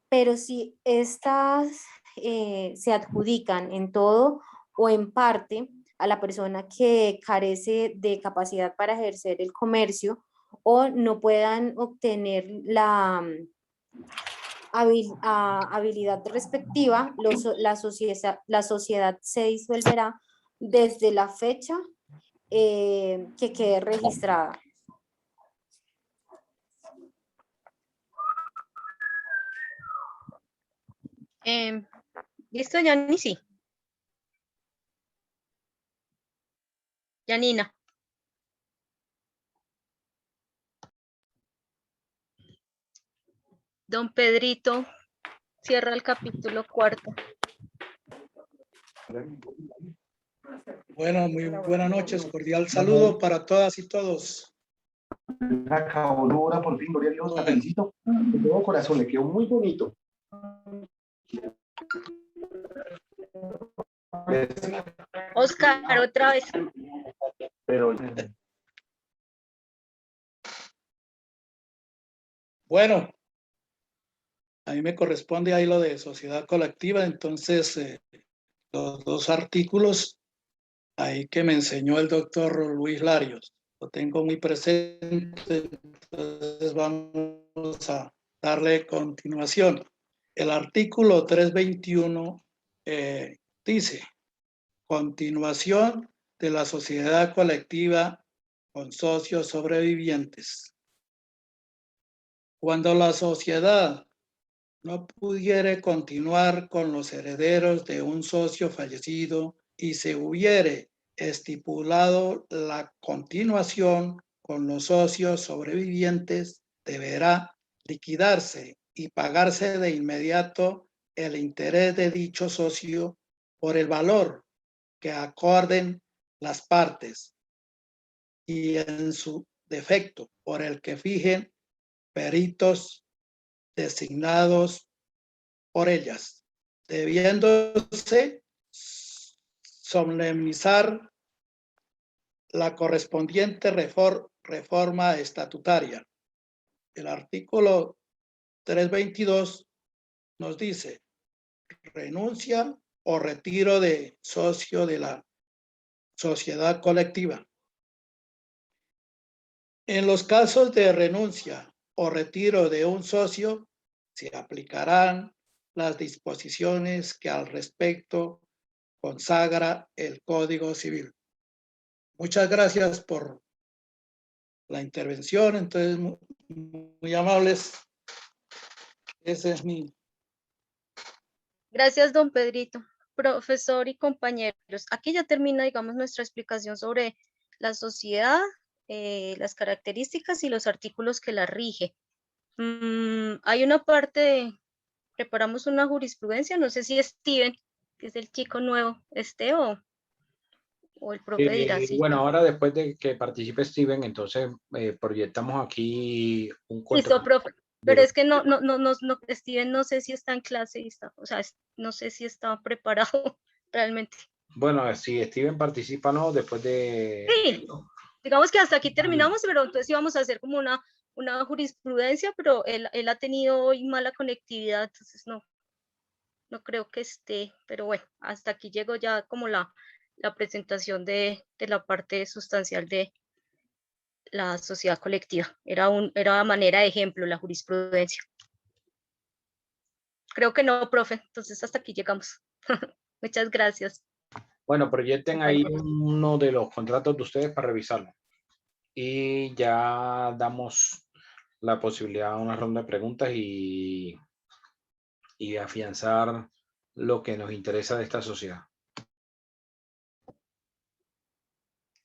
[SPEAKER 11] Pero si estas se adjudican en todo o en parte a la persona que carece de capacidad para ejercer el comercio o no puedan obtener la habilidad respectiva, la sociedad se disolverá desde la fecha que quede registrada.
[SPEAKER 4] ¿Listo, Yanni? Sí. Yanina. Don Pedrito, cierra el capítulo 4.
[SPEAKER 12] Bueno, muy buenas noches, cordial saludo para todas y todos.
[SPEAKER 13] Acabó Nora, por fin, gloria a Dios, la felicito. De todo corazón, le quedó muy bonito.
[SPEAKER 4] Oscar, otra vez.
[SPEAKER 13] Pero
[SPEAKER 12] bueno, a mí me corresponde ahí lo de sociedad colectiva, entonces los dos artículos ahí que me enseñó el doctor Luis Larios, lo tengo muy presente, entonces vamos a darle continuación. El artículo 321 dice, continuación de la sociedad colectiva con socios sobrevivientes. Cuando la sociedad no pudiere continuar con los herederos de un socio fallecido y se hubiere estipulado la continuación con los socios sobrevivientes, deberá liquidarse y pagarse de inmediato el interés de dicho socio por el valor que acuerden las partes y en su defecto por el que fijen peritos designados por ellas, debiéndose solemnizar la correspondiente reforma estatutaria. El artículo 322 nos dice, renuncia o retiro de socio de la sociedad colectiva. En los casos de renuncia o retiro de un socio, se aplicarán las disposiciones que al respecto consagra el Código Civil. Muchas gracias por la intervención, entonces muy amables. Ese es mi...
[SPEAKER 4] Gracias, don Pedrito. Profesor y compañeros, aquí ya termina, digamos, nuestra explicación sobre la sociedad, las características y los artículos que la rige. Hay una parte, preparamos una jurisprudencia, no sé si Steven, que es el chico nuevo, o el profe dirá sí.
[SPEAKER 1] Bueno, ahora después de que participe Steven, entonces proyectamos aquí un
[SPEAKER 4] Listo, profe. Pero es que no, Steven no sé si está en clase y está, o sea, no sé si está preparado realmente.
[SPEAKER 1] Bueno, si Steven participa, no, después de...
[SPEAKER 4] Sí, digamos que hasta aquí terminamos, pero entonces íbamos a hacer como una jurisprudencia, pero él ha tenido hoy mala conectividad, entonces no creo que esté, pero bueno, hasta aquí llegó ya como la presentación de la parte sustancial de la sociedad colectiva. Era manera de ejemplo la jurisprudencia. Creo que no, profe, entonces hasta aquí llegamos. Muchas gracias.
[SPEAKER 1] Bueno, proyecten ahí uno de los contratos de ustedes para revisarlo. Y ya damos la posibilidad a una ronda de preguntas y afianzar lo que nos interesa de esta sociedad.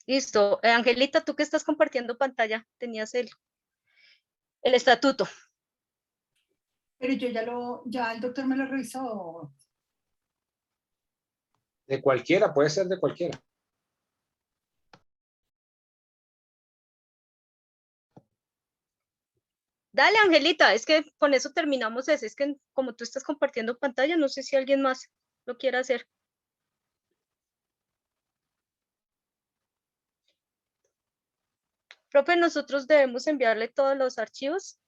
[SPEAKER 4] Listo. Angelita, tú que estás compartiendo pantalla, tenías el estatuto.
[SPEAKER 3] Pero yo ya el doctor me lo revisó.
[SPEAKER 1] De cualquiera, puede ser de cualquiera.
[SPEAKER 4] Dale, Angelita, es que con eso terminamos ese. Es que como tú estás compartiendo pantalla, no sé si alguien más lo quiere hacer. Profe, nosotros debemos enviarle todos los archivos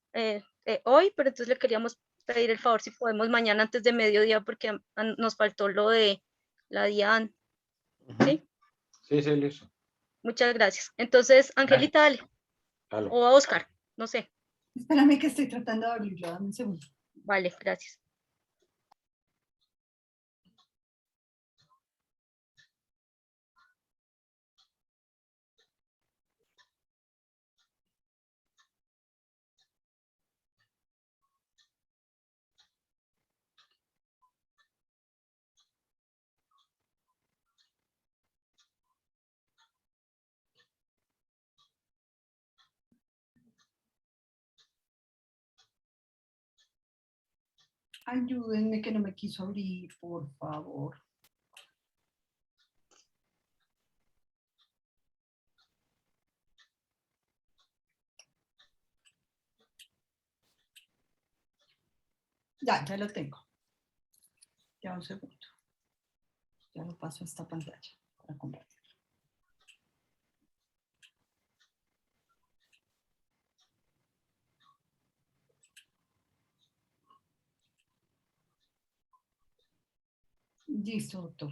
[SPEAKER 4] hoy, pero entonces le queríamos pedir el favor si podemos mañana antes de mediodía porque nos faltó lo de la DIAN. ¿Sí?
[SPEAKER 1] Sí, listo.
[SPEAKER 4] Muchas gracias. Entonces, Angelita, dale. O a Oscar, no sé.
[SPEAKER 3] Espérame que estoy tratando de abrirlo, dame un segundo.
[SPEAKER 4] Vale, gracias.
[SPEAKER 3] Ayúdenme que no me quiso abrir, por favor. Ya lo tengo. Ya un segundo. Ya lo paso a esta pantalla para compartir. Listo, doctor.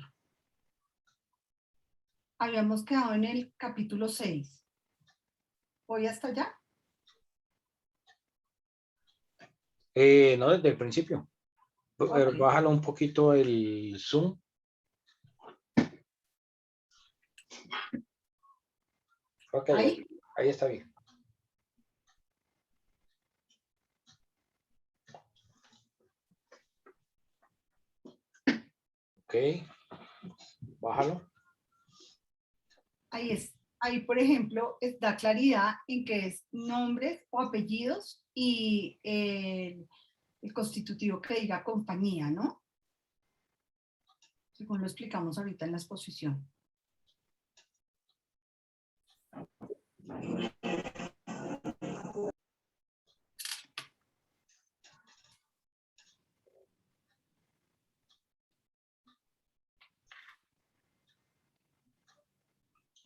[SPEAKER 3] Habíamos quedado en el capítulo 6. ¿Voy hasta allá?
[SPEAKER 1] No, desde el principio.
[SPEAKER 3] Okay.
[SPEAKER 1] Bájalo un poquito el zoom. Ok, ahí está bien. Ok, bájalo.
[SPEAKER 3] Ahí es. Ahí, por ejemplo, da claridad en que es nombres o apellidos y el constitutivo que diga compañía, ¿no? Según lo explicamos ahorita en la exposición.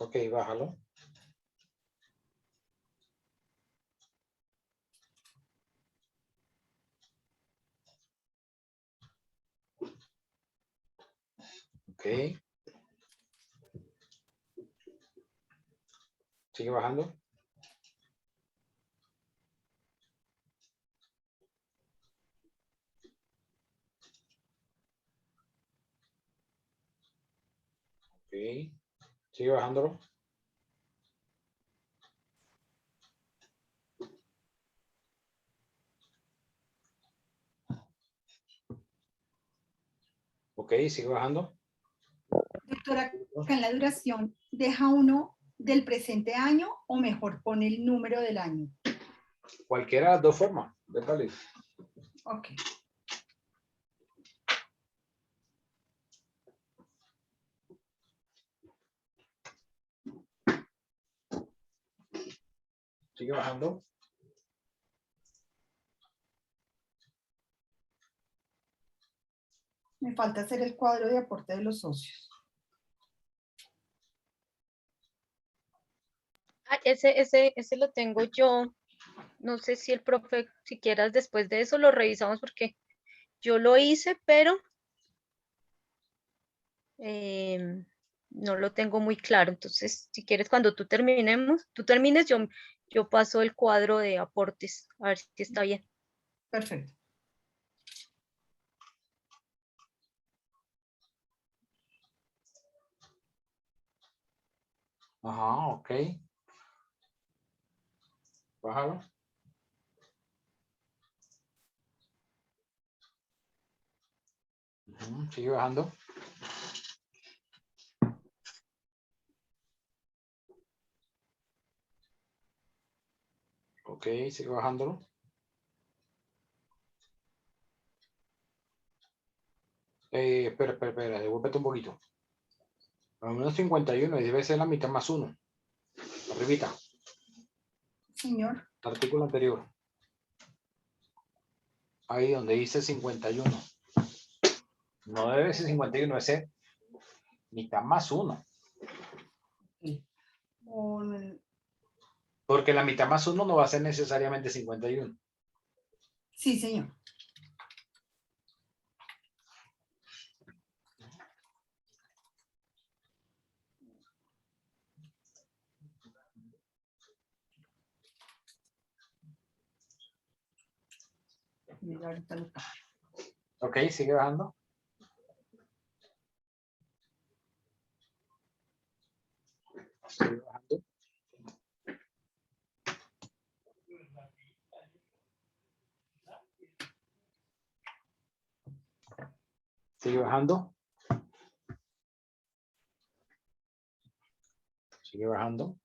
[SPEAKER 1] Ok, bájalo. Ok. Sigue bajando. Ok. Sigue bajándolo. Ok, sigue bajando.
[SPEAKER 3] Doctora, acá en la duración, ¿deja uno del presente año o mejor pone el número del año?
[SPEAKER 1] Cualquiera de las dos formas. Déjale.
[SPEAKER 3] Ok.
[SPEAKER 1] Sigue bajando.
[SPEAKER 3] Me falta hacer el cuadro de aporte de los socios.
[SPEAKER 4] Ese lo tengo yo. No sé si el profe, si quieras después de eso lo revisamos porque yo lo hice, pero no lo tengo muy claro. Entonces, si quieres, cuando tú termines, yo paso el cuadro de aportes, a ver si está bien.
[SPEAKER 3] Perfecto.
[SPEAKER 1] Ajá, ok. Bájalo. Sigue bajando. Ok, sigue bajándolo. Espera, devuélvete un poquito. Al menos 51 debe ser la mitad más 1. Arribita.
[SPEAKER 3] Señor.
[SPEAKER 1] Artículo anterior. Ahí donde dice 51. No debe ser 51, debe ser mitad más 1. Porque la mitad más 1 no va a ser necesariamente 51.
[SPEAKER 3] Sí, señor.
[SPEAKER 1] Ok, sigue bajando. Sigue bajando. Sigue bajando. Sigue bajando.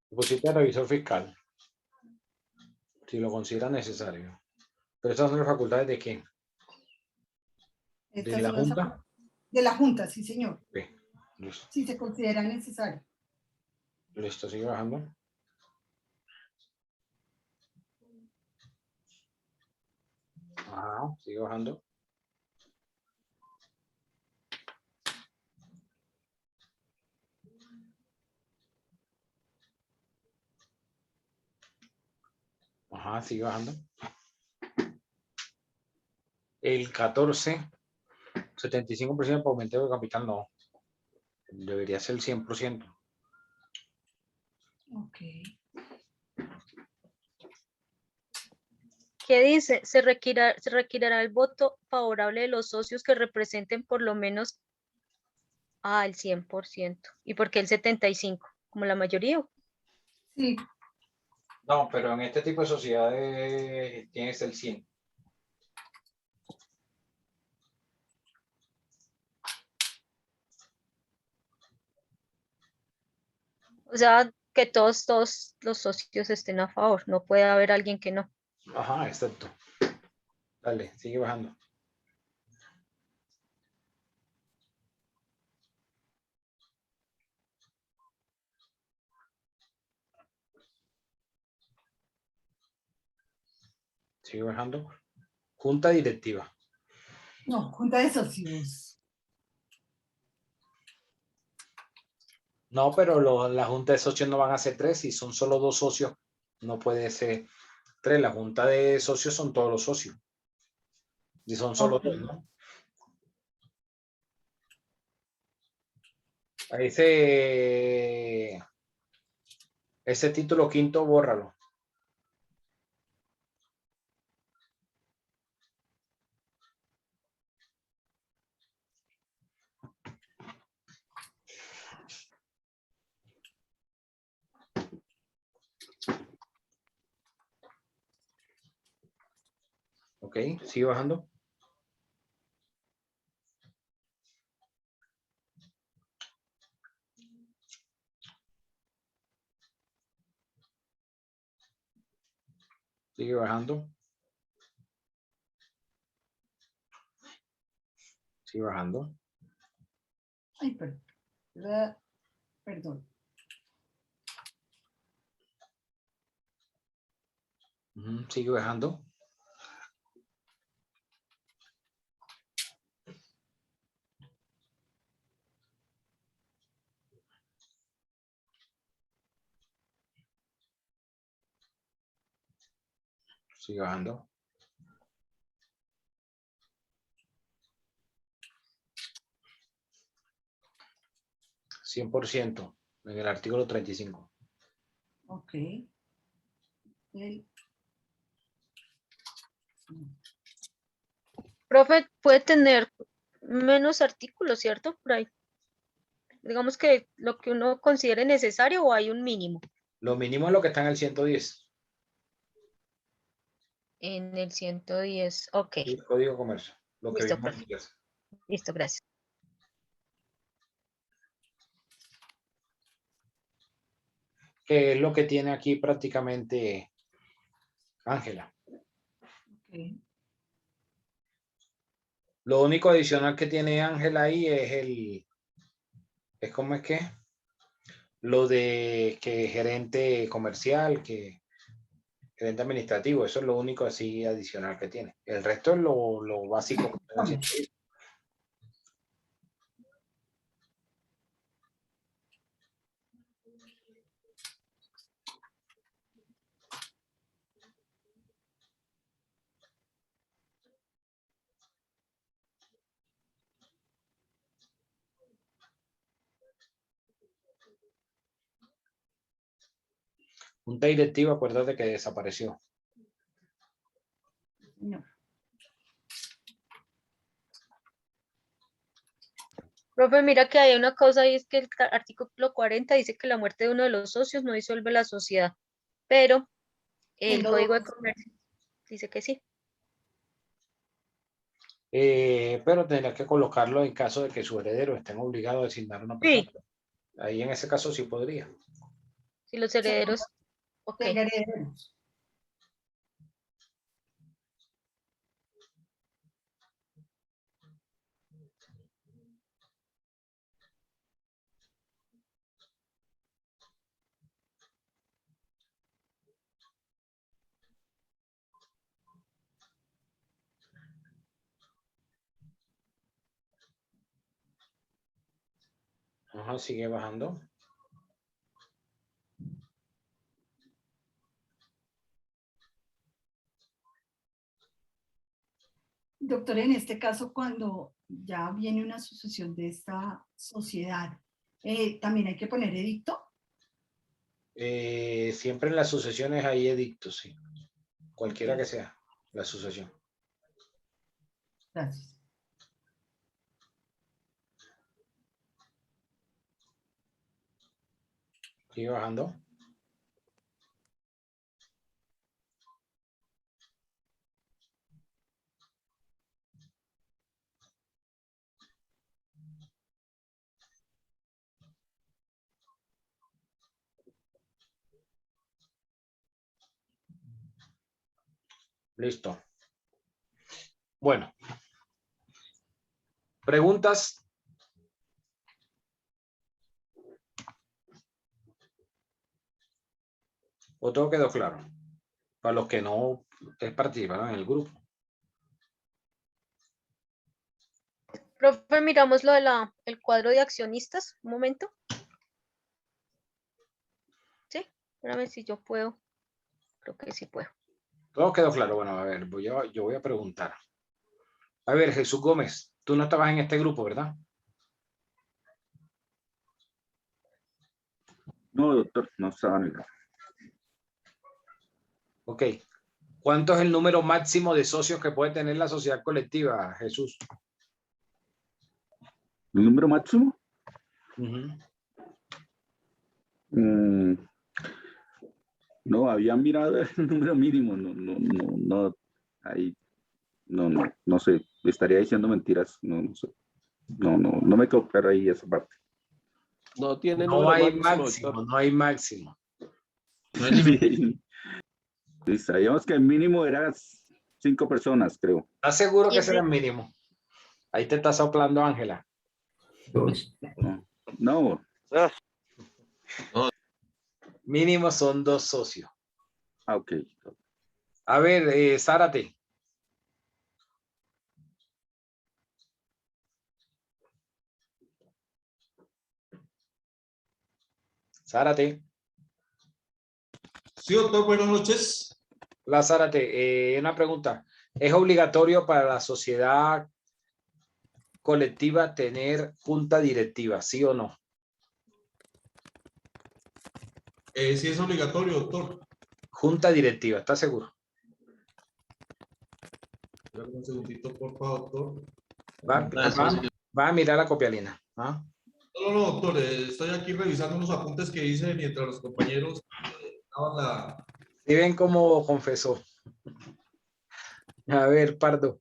[SPEAKER 1] Pusiste al revisor fiscal. Si lo considera necesario. Pero estas son las facultades de quién?
[SPEAKER 3] Estas
[SPEAKER 1] ¿De la
[SPEAKER 3] son las
[SPEAKER 1] Junta?
[SPEAKER 3] De la Junta, sí, señor.
[SPEAKER 1] Sí, listo.
[SPEAKER 3] Si se considera necesario.
[SPEAKER 1] Listo, sigue bajando. Ajá, sigue bajando. Ajá, sigue bajando. El 14, 75% para aumento de capital, no. Debería ser el 100%.
[SPEAKER 3] Ok.
[SPEAKER 4] ¿Qué dice? Se requerirá el voto favorable de los socios que representen por lo menos el 100%. ¿Y por qué el 75%? ¿Como la mayoría?
[SPEAKER 3] Sí.
[SPEAKER 1] No, pero en este tipo de sociedades tienes el 100.
[SPEAKER 4] O sea, que todos los socios estén a favor. No puede haber alguien que no.
[SPEAKER 1] Ajá, exacto. Dale, sigue bajando. Sigue bajando. Junta directiva.
[SPEAKER 3] No, Junta de Socios.
[SPEAKER 1] No, pero la junta de socios no van a ser 3, si son solo 2 socios, no puede ser 3. La junta de socios son todos los socios. Y son solo 2, ¿no? Ahí ese título quinto, bórralo. Ok, sigue bajando. Sigue bajando. Sigue bajando.
[SPEAKER 3] Ay, perdón. Perdón.
[SPEAKER 1] Sigue bajando. Sigue bajando. %, en el artículo 35.
[SPEAKER 3] Ok.
[SPEAKER 4] Profe, puede tener menos artículos, ¿cierto? Por ahí. Digamos que lo que uno considere necesario o hay un mínimo.
[SPEAKER 1] Lo mínimo es lo que está en el 110.
[SPEAKER 4] En el 110, ok.
[SPEAKER 1] El Código de Comercio. Lo que
[SPEAKER 4] Listo,
[SPEAKER 1] vimos
[SPEAKER 4] profe.
[SPEAKER 1] antes.
[SPEAKER 4] Listo, gracias.
[SPEAKER 1] Que es lo que tiene aquí prácticamente Ángela.
[SPEAKER 3] Okay.
[SPEAKER 1] Lo único adicional que tiene Ángela ahí es como es que lo de que gerente comercial, que gerente administrativo, eso es lo único así adicional que tiene. El resto es lo básico que están haciendo ahí. Junta directiva, acuérdate que desapareció.
[SPEAKER 3] No.
[SPEAKER 4] Profe, mira que hay una cosa y es que el artículo 40 dice que la muerte de uno de los socios no disuelve la sociedad, pero el Código de Comercio dice que sí.
[SPEAKER 1] Pero tendrá que colocarlo en caso de que sus herederos estén obligados a designar una persona.
[SPEAKER 4] Sí.
[SPEAKER 1] Ahí en ese caso sí podría.
[SPEAKER 4] Si los herederos, ok.
[SPEAKER 3] Herederos.
[SPEAKER 1] Ajá, sigue bajando.
[SPEAKER 3] Doctor, en este caso, cuando ya viene una sucesión de esta sociedad, ¿también hay que poner edicto?
[SPEAKER 1] Siempre en las sucesiones hay edictos, sí. Cualquiera que sea la sucesión.
[SPEAKER 3] Gracias.
[SPEAKER 1] Sigue bajando. Listo. Bueno. ¿Preguntas? ¿O todo quedó claro? Para los que no participaron en el grupo.
[SPEAKER 4] Profe, miramos lo de el cuadro de accionistas, un momento. Sí, espérame si yo puedo. Creo que sí puedo.
[SPEAKER 1] Todo quedó claro. Bueno, a ver, yo voy a preguntar. A ver, Jesús Gómez, tú no estabas en este grupo, ¿verdad?
[SPEAKER 14] No, doctor, no estaba en el grupo.
[SPEAKER 1] Ok. ¿Cuánto es el número máximo de socios que puede tener la sociedad colectiva, Jesús?
[SPEAKER 14] ¿El número máximo? No, había mirado el número mínimo, no, ahí, no sé, estaría diciendo mentiras, no sé, no me quedó claro ahí esa parte.
[SPEAKER 7] No tiene
[SPEAKER 1] No
[SPEAKER 7] número
[SPEAKER 1] hay
[SPEAKER 7] máximo,
[SPEAKER 1] máximo,
[SPEAKER 7] doctor.
[SPEAKER 1] no hay máximo.
[SPEAKER 14] No hay límite. Sí, sabíamos que el mínimo era 5 personas, creo.
[SPEAKER 1] ¿Estás seguro que será el mínimo? Ahí te está soplando Ángela.
[SPEAKER 14] No.
[SPEAKER 1] Mínimo son 2 socios.
[SPEAKER 14] Ah, ok.
[SPEAKER 1] A ver, Zárate. Zárate.
[SPEAKER 15] Sí, doctor, buenas noches.
[SPEAKER 1] Hola, Zárate. Una pregunta. ¿Es obligatorio para la sociedad colectiva tener junta directiva, sí o no?
[SPEAKER 15] Sí es obligatorio, doctor.
[SPEAKER 1] Junta directiva, ¿estás seguro?
[SPEAKER 15] Un segundito, por favor, doctor.
[SPEAKER 1] Va a mirar la copialina. ¿Ah?
[SPEAKER 15] No, doctor, estoy aquí revisando unos apuntes que hice mientras los compañeros daban la...
[SPEAKER 1] ¿Sí ven cómo confesó? A ver, Pardo.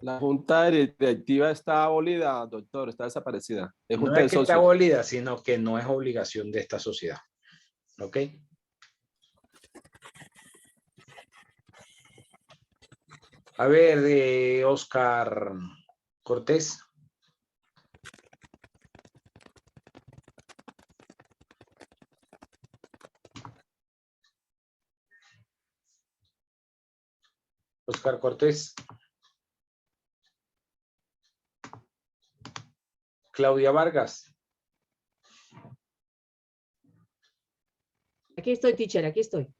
[SPEAKER 7] La junta directiva está abolida, doctor, está desaparecida. Es
[SPEAKER 1] No
[SPEAKER 7] junta de
[SPEAKER 1] es que está
[SPEAKER 7] socios.
[SPEAKER 1] abolida, sino que no es obligación de esta sociedad. ¿Ok? A ver, Oscar Cortés. Oscar Cortés. Claudia Vargas.
[SPEAKER 16] Aquí estoy, teacher, aquí estoy.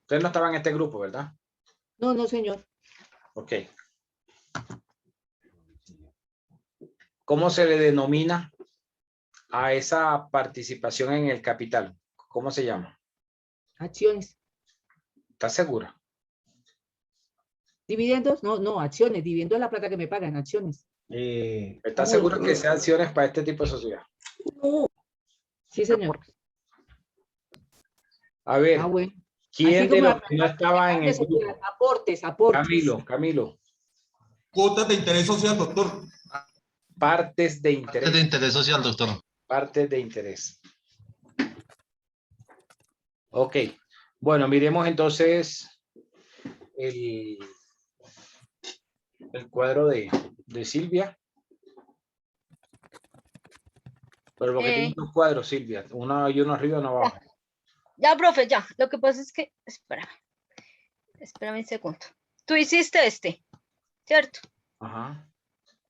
[SPEAKER 1] Ustedes no estaban en este grupo, ¿verdad?
[SPEAKER 16] No, no, señor.
[SPEAKER 1] Ok. ¿Cómo se le denomina a esa participación en el capital? ¿Cómo se llama?
[SPEAKER 16] Acciones.
[SPEAKER 1] ¿Estás segura?
[SPEAKER 16] ¿Dividendos? No, acciones. Dividendo es la plata que me pagan, acciones.
[SPEAKER 1] ¿Estás seguro que sean acciones para este tipo de sociedad?
[SPEAKER 16] No. Sí, señor.
[SPEAKER 1] A ver,
[SPEAKER 16] bueno.
[SPEAKER 1] ¿quién
[SPEAKER 16] Así
[SPEAKER 1] de
[SPEAKER 16] como
[SPEAKER 1] los que no estaba en el grupo?
[SPEAKER 16] Aportes.
[SPEAKER 1] Camilo.
[SPEAKER 15] Cuotas de interés social, doctor.
[SPEAKER 1] Partes de interés.
[SPEAKER 15] Partes de interés social, doctor.
[SPEAKER 1] Partes de interés. Ok. Bueno, miremos entonces el cuadro de Silvia. Pero porque tiene dos cuadros, Silvia. Uno y uno arriba y uno abajo.
[SPEAKER 4] Ya, profe, ya. Lo que pasa es que, espérame un segundo. Tú hiciste este, ¿cierto?
[SPEAKER 1] Ajá.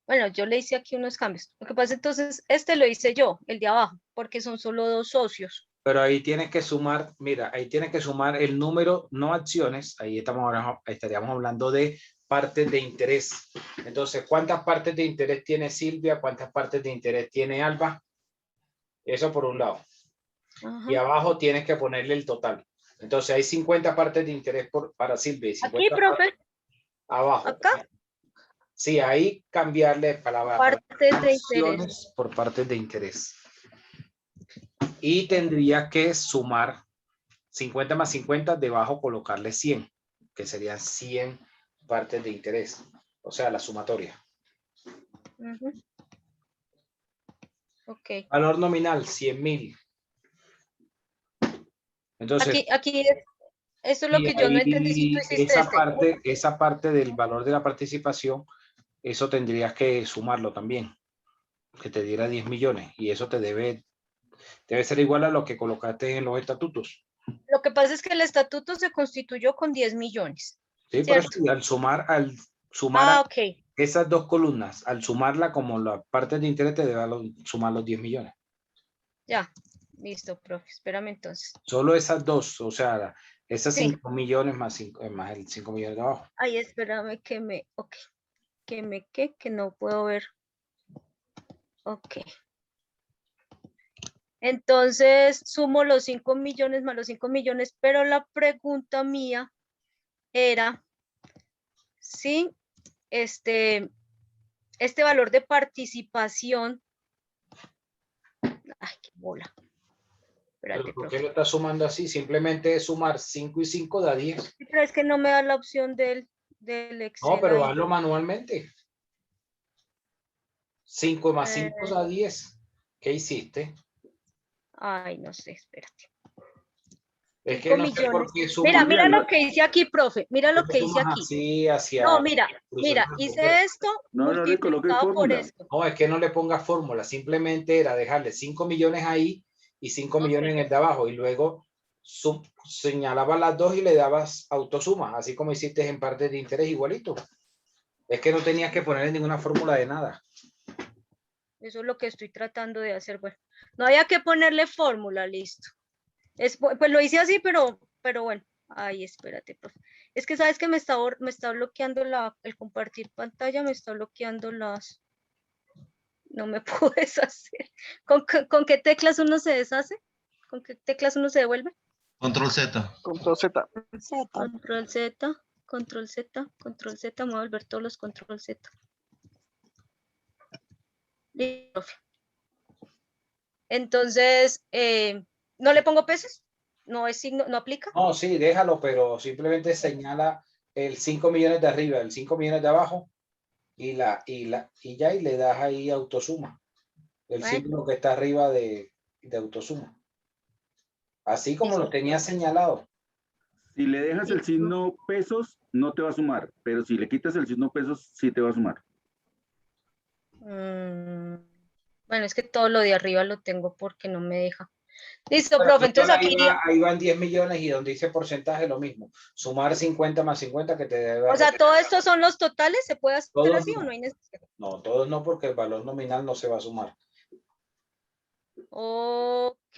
[SPEAKER 4] Bueno, yo le hice aquí unos cambios. Lo que pasa entonces, este lo hice yo, el de abajo, porque son solo 2 socios.
[SPEAKER 1] Pero ahí tienes que sumar, mira, ahí tienes que sumar el número, no acciones, ahí estaríamos hablando de partes de interés. Entonces, ¿cuántas partes de interés tiene Silvia? ¿Cuántas partes de interés tiene Alba? Eso por un lado.
[SPEAKER 4] Ajá.
[SPEAKER 1] Y abajo tienes que ponerle el total. Entonces, hay 50 partes de interés para Silvia. Y 50
[SPEAKER 4] Aquí, profe.
[SPEAKER 1] Abajo.
[SPEAKER 4] Acá.
[SPEAKER 1] Sí, ahí cambiarle palabras
[SPEAKER 4] Partes de interés.
[SPEAKER 1] por partes de interés. Y tendría que sumar 50 más 50, debajo colocarle 100, que serían 100 partes de interés. O sea, la sumatoria.
[SPEAKER 4] Ok.
[SPEAKER 1] Valor nominal, 100.000. Entonces,
[SPEAKER 4] aquí eso es lo que yo no entendí si tú hiciste
[SPEAKER 1] esa parte del valor de la participación, eso tendrías que sumarlo también, que te diera 10 millones, y eso te debe ser igual a lo que colocaste en los estatutos.
[SPEAKER 4] Lo que pasa es que el estatuto se constituyó con 10 millones.
[SPEAKER 1] Sí, por eso, al sumar
[SPEAKER 4] ok.
[SPEAKER 1] esas dos columnas, al sumarla como la parte de interés, te debe sumar los 10 millones.
[SPEAKER 4] Ya, listo, profe. Espérame entonces.
[SPEAKER 1] Solo esas dos, o sea, esas
[SPEAKER 4] Sí.
[SPEAKER 1] 5 millones más el 5 millones de abajo.
[SPEAKER 4] Ay, espérame que no puedo ver. Ok. Entonces, sumo los 5 millones más los 5 millones, pero la pregunta mía era si este valor de participación. Ay, qué bola. Espérate,
[SPEAKER 1] ¿Por qué lo estás sumando así? Simplemente es sumar 5 y 5 da 10.
[SPEAKER 4] Pero es que no me da la opción del Excel.
[SPEAKER 1] No, pero
[SPEAKER 4] ahí.
[SPEAKER 1] hazlo manualmente. 5 más 5 da 10. ¿Qué hiciste?
[SPEAKER 4] Ay, no sé, espérate.
[SPEAKER 1] Es que no sé por qué sumas.
[SPEAKER 4] Mira lo que hice aquí, profe. Mira lo que hice aquí.
[SPEAKER 1] Así hacia.
[SPEAKER 4] No, mira, hice esto multiplicado por esto.
[SPEAKER 1] No, es que no le pongas fórmula. Simplemente era dejarle 5 millones ahí y 5 millones en el de abajo. Y luego señalabas las dos y le dabas autosuma. Así como hiciste en partes de interés igualito. Es que no tenías que poner ninguna fórmula de nada.
[SPEAKER 4] Eso es lo que estoy tratando de hacer. Bueno, no había que ponerle fórmula, listo. Pues lo hice así, pero bueno. Ay, espérate, profe. Es que sabes que me está bloqueando el compartir pantalla, me está bloqueando las. No me puedo deshacer. ¿Con qué teclas uno se deshace? ¿Con qué teclas uno se devuelve?
[SPEAKER 15] Control Z.
[SPEAKER 9] Control Z.
[SPEAKER 4] Control Z, Control Z, Control Z. Me voy a volver todos los Control Z. Listo, profe. Entonces, ¿no le pongo pesos? ¿No es signo, no aplica?
[SPEAKER 1] No, sí, déjalo, pero simplemente señala el 5 millones de arriba, el 5 millones de abajo y le das ahí autosuma. El signo que está arriba de autosuma. Así como lo tenía señalado.
[SPEAKER 14] Si le dejas el signo pesos, no te va a sumar, pero si le quitas el signo pesos, sí te va a sumar.
[SPEAKER 4] Bueno, es que todo lo de arriba lo tengo porque no me deja. Listo, profe, entonces aquí
[SPEAKER 1] ahí van 10 millones y donde dice porcentaje lo mismo. Sumar 50 más 50 que te debe.
[SPEAKER 4] O sea, ¿todo esto son los totales? ¿Se puede hacer
[SPEAKER 1] todos
[SPEAKER 4] así
[SPEAKER 1] no.
[SPEAKER 4] o no hay necesidad?
[SPEAKER 1] No, todos no, porque el valor nominal no se va a sumar.
[SPEAKER 4] Ok.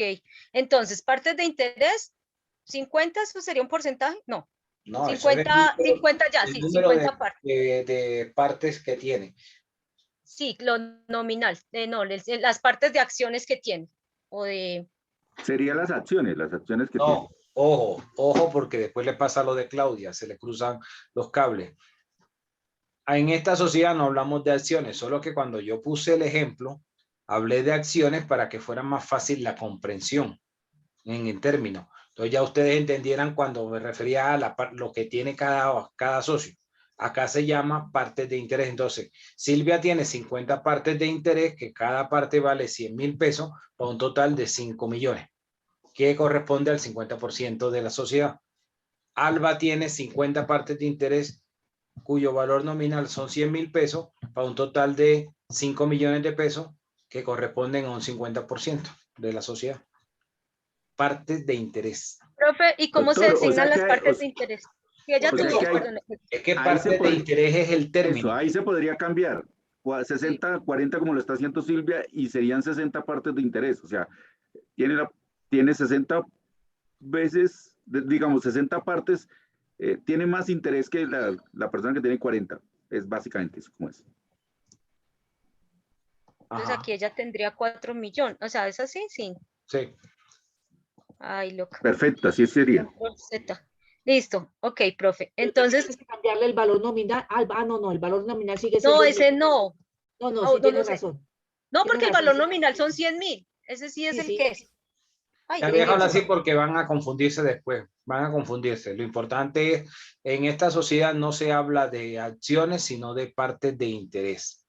[SPEAKER 4] Entonces, partes de interés, 50, ¿eso sería un porcentaje? No.
[SPEAKER 1] No,
[SPEAKER 4] 50 ya, sí, 50 partes.
[SPEAKER 1] De partes que tiene.
[SPEAKER 4] Sí, lo nominal, no, las partes de acciones que tiene. O de...
[SPEAKER 14] Serían las acciones que
[SPEAKER 1] tiene. Ojo, porque después le pasa lo de Claudia, se le cruzan los cables. En esta sociedad no hablamos de acciones, solo que cuando yo puse el ejemplo, hablé de acciones para que fuera más fácil la comprensión en el término. Entonces ya ustedes entendieran cuando me refería a lo que tiene cada socio. Acá se llama partes de interés. Entonces, Silvia tiene 50 partes de interés, que cada parte vale 100.000 pesos, para un total de 5 millones, que corresponde al 50% de la sociedad. Alba tiene 50 partes de interés, cuyo valor nominal son 100.000 pesos, para un total de 5 millones de pesos, que corresponden a un 50% de la sociedad. Partes de interés.
[SPEAKER 4] Profe, ¿y cómo se designan las partes de interés? Si ella tuvo,
[SPEAKER 1] es que parte de interés es el término.
[SPEAKER 14] Eso, ahí se podría cambiar. 60, 40 como lo está haciendo Silvia y serían 60 partes de interés. O sea, tiene 60 veces, digamos, 60 partes, tiene más interés que la persona que tiene 40. Es básicamente eso como es.
[SPEAKER 4] Entonces aquí ella tendría 4 millones. O sea, ¿es así? Sí.
[SPEAKER 1] Sí.
[SPEAKER 4] Ay, loca.
[SPEAKER 14] Perfecto, así sería.
[SPEAKER 4] Control Z. Listo. Ok, profe. Entonces,
[SPEAKER 16] tienes que cambiarle el valor nominal. No, el valor nominal sigue siendo.
[SPEAKER 4] no, ese no.
[SPEAKER 16] No,
[SPEAKER 4] Oh,
[SPEAKER 16] sí, tienes
[SPEAKER 4] sé.
[SPEAKER 16] razón.
[SPEAKER 4] No,
[SPEAKER 16] Tienes
[SPEAKER 4] porque el
[SPEAKER 16] razón,
[SPEAKER 4] valor
[SPEAKER 16] sí.
[SPEAKER 4] nominal son 100.000. Ese sí es
[SPEAKER 16] Sí,
[SPEAKER 4] el
[SPEAKER 16] sí.
[SPEAKER 4] que es. Ay,
[SPEAKER 1] Ya déjalo así porque van a confundirse después, van a confundirse. Lo importante es, en esta sociedad no se habla de acciones, sino de partes de interés.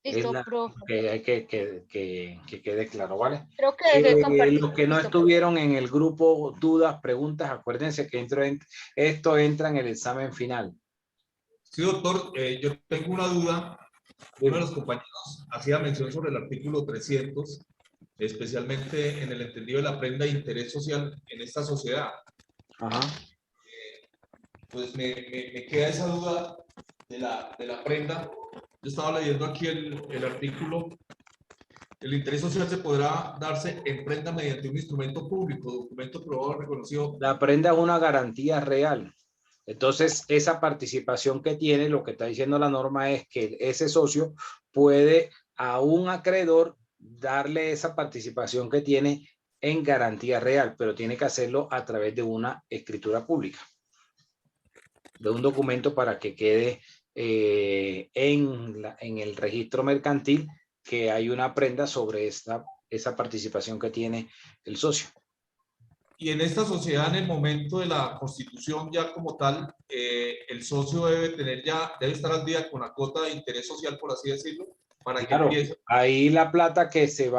[SPEAKER 4] Listo,
[SPEAKER 1] Es
[SPEAKER 4] profe.
[SPEAKER 1] que hay que quede claro, ¿vale?
[SPEAKER 4] Creo que dejé compartir.
[SPEAKER 1] Los que no
[SPEAKER 4] Listo,
[SPEAKER 1] estuvieron en el grupo, dudas, preguntas, acuérdense que esto entra en el examen final.
[SPEAKER 15] Sí, doctor, yo tengo una duda. Uno de los compañeros hacía mención sobre el artículo 300, especialmente en el entendido de la prenda de interés social en esta sociedad.
[SPEAKER 1] Ajá.
[SPEAKER 15] Pues me queda esa duda de la prenda. Yo estaba leyendo aquí el artículo. El interés social se podrá darse en prenda mediante un instrumento público, documento probado reconocido.
[SPEAKER 1] La prenda es una garantía real. Entonces, esa participación que tiene, lo que está diciendo la norma es que ese socio puede a un acreedor darle esa participación que tiene en garantía real, pero tiene que hacerlo a través de una escritura pública, de un documento para que quede en el registro mercantil que hay una prenda sobre esa participación que tiene el socio.
[SPEAKER 15] Y en esta sociedad, en el momento de la constitución ya como tal, el socio debe estar al día con la cuota de interés social, por así decirlo, para que empiece.
[SPEAKER 1] Ahí la plata que se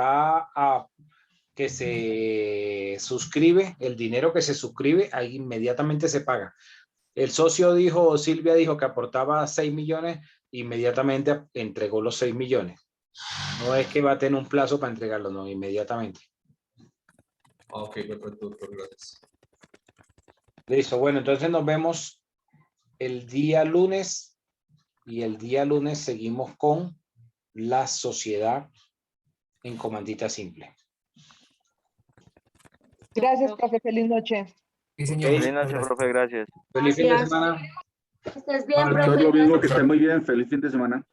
[SPEAKER 1] suscribe, el dinero que se suscribe, ahí inmediatamente se paga. El socio dijo, Silvia dijo que aportaba 6 millones, inmediatamente entregó los 6 millones. No es que va a tener un plazo para entregarlo, no, inmediatamente.
[SPEAKER 15] Ok, perfecto, doctor, gracias.
[SPEAKER 1] Listo, bueno, entonces nos vemos el día lunes y el día lunes seguimos con la sociedad en comandita simple.
[SPEAKER 5] Gracias, profe. Feliz noche.
[SPEAKER 6] Sí, señor. Feliz noche, profe. Gracias.
[SPEAKER 1] Feliz fin de semana.
[SPEAKER 11] Estés bien,
[SPEAKER 14] Doctor,
[SPEAKER 11] profe.
[SPEAKER 14] lo mismo, que esté muy bien. Feliz fin de semana.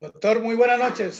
[SPEAKER 12] Doctor, muy buenas noches.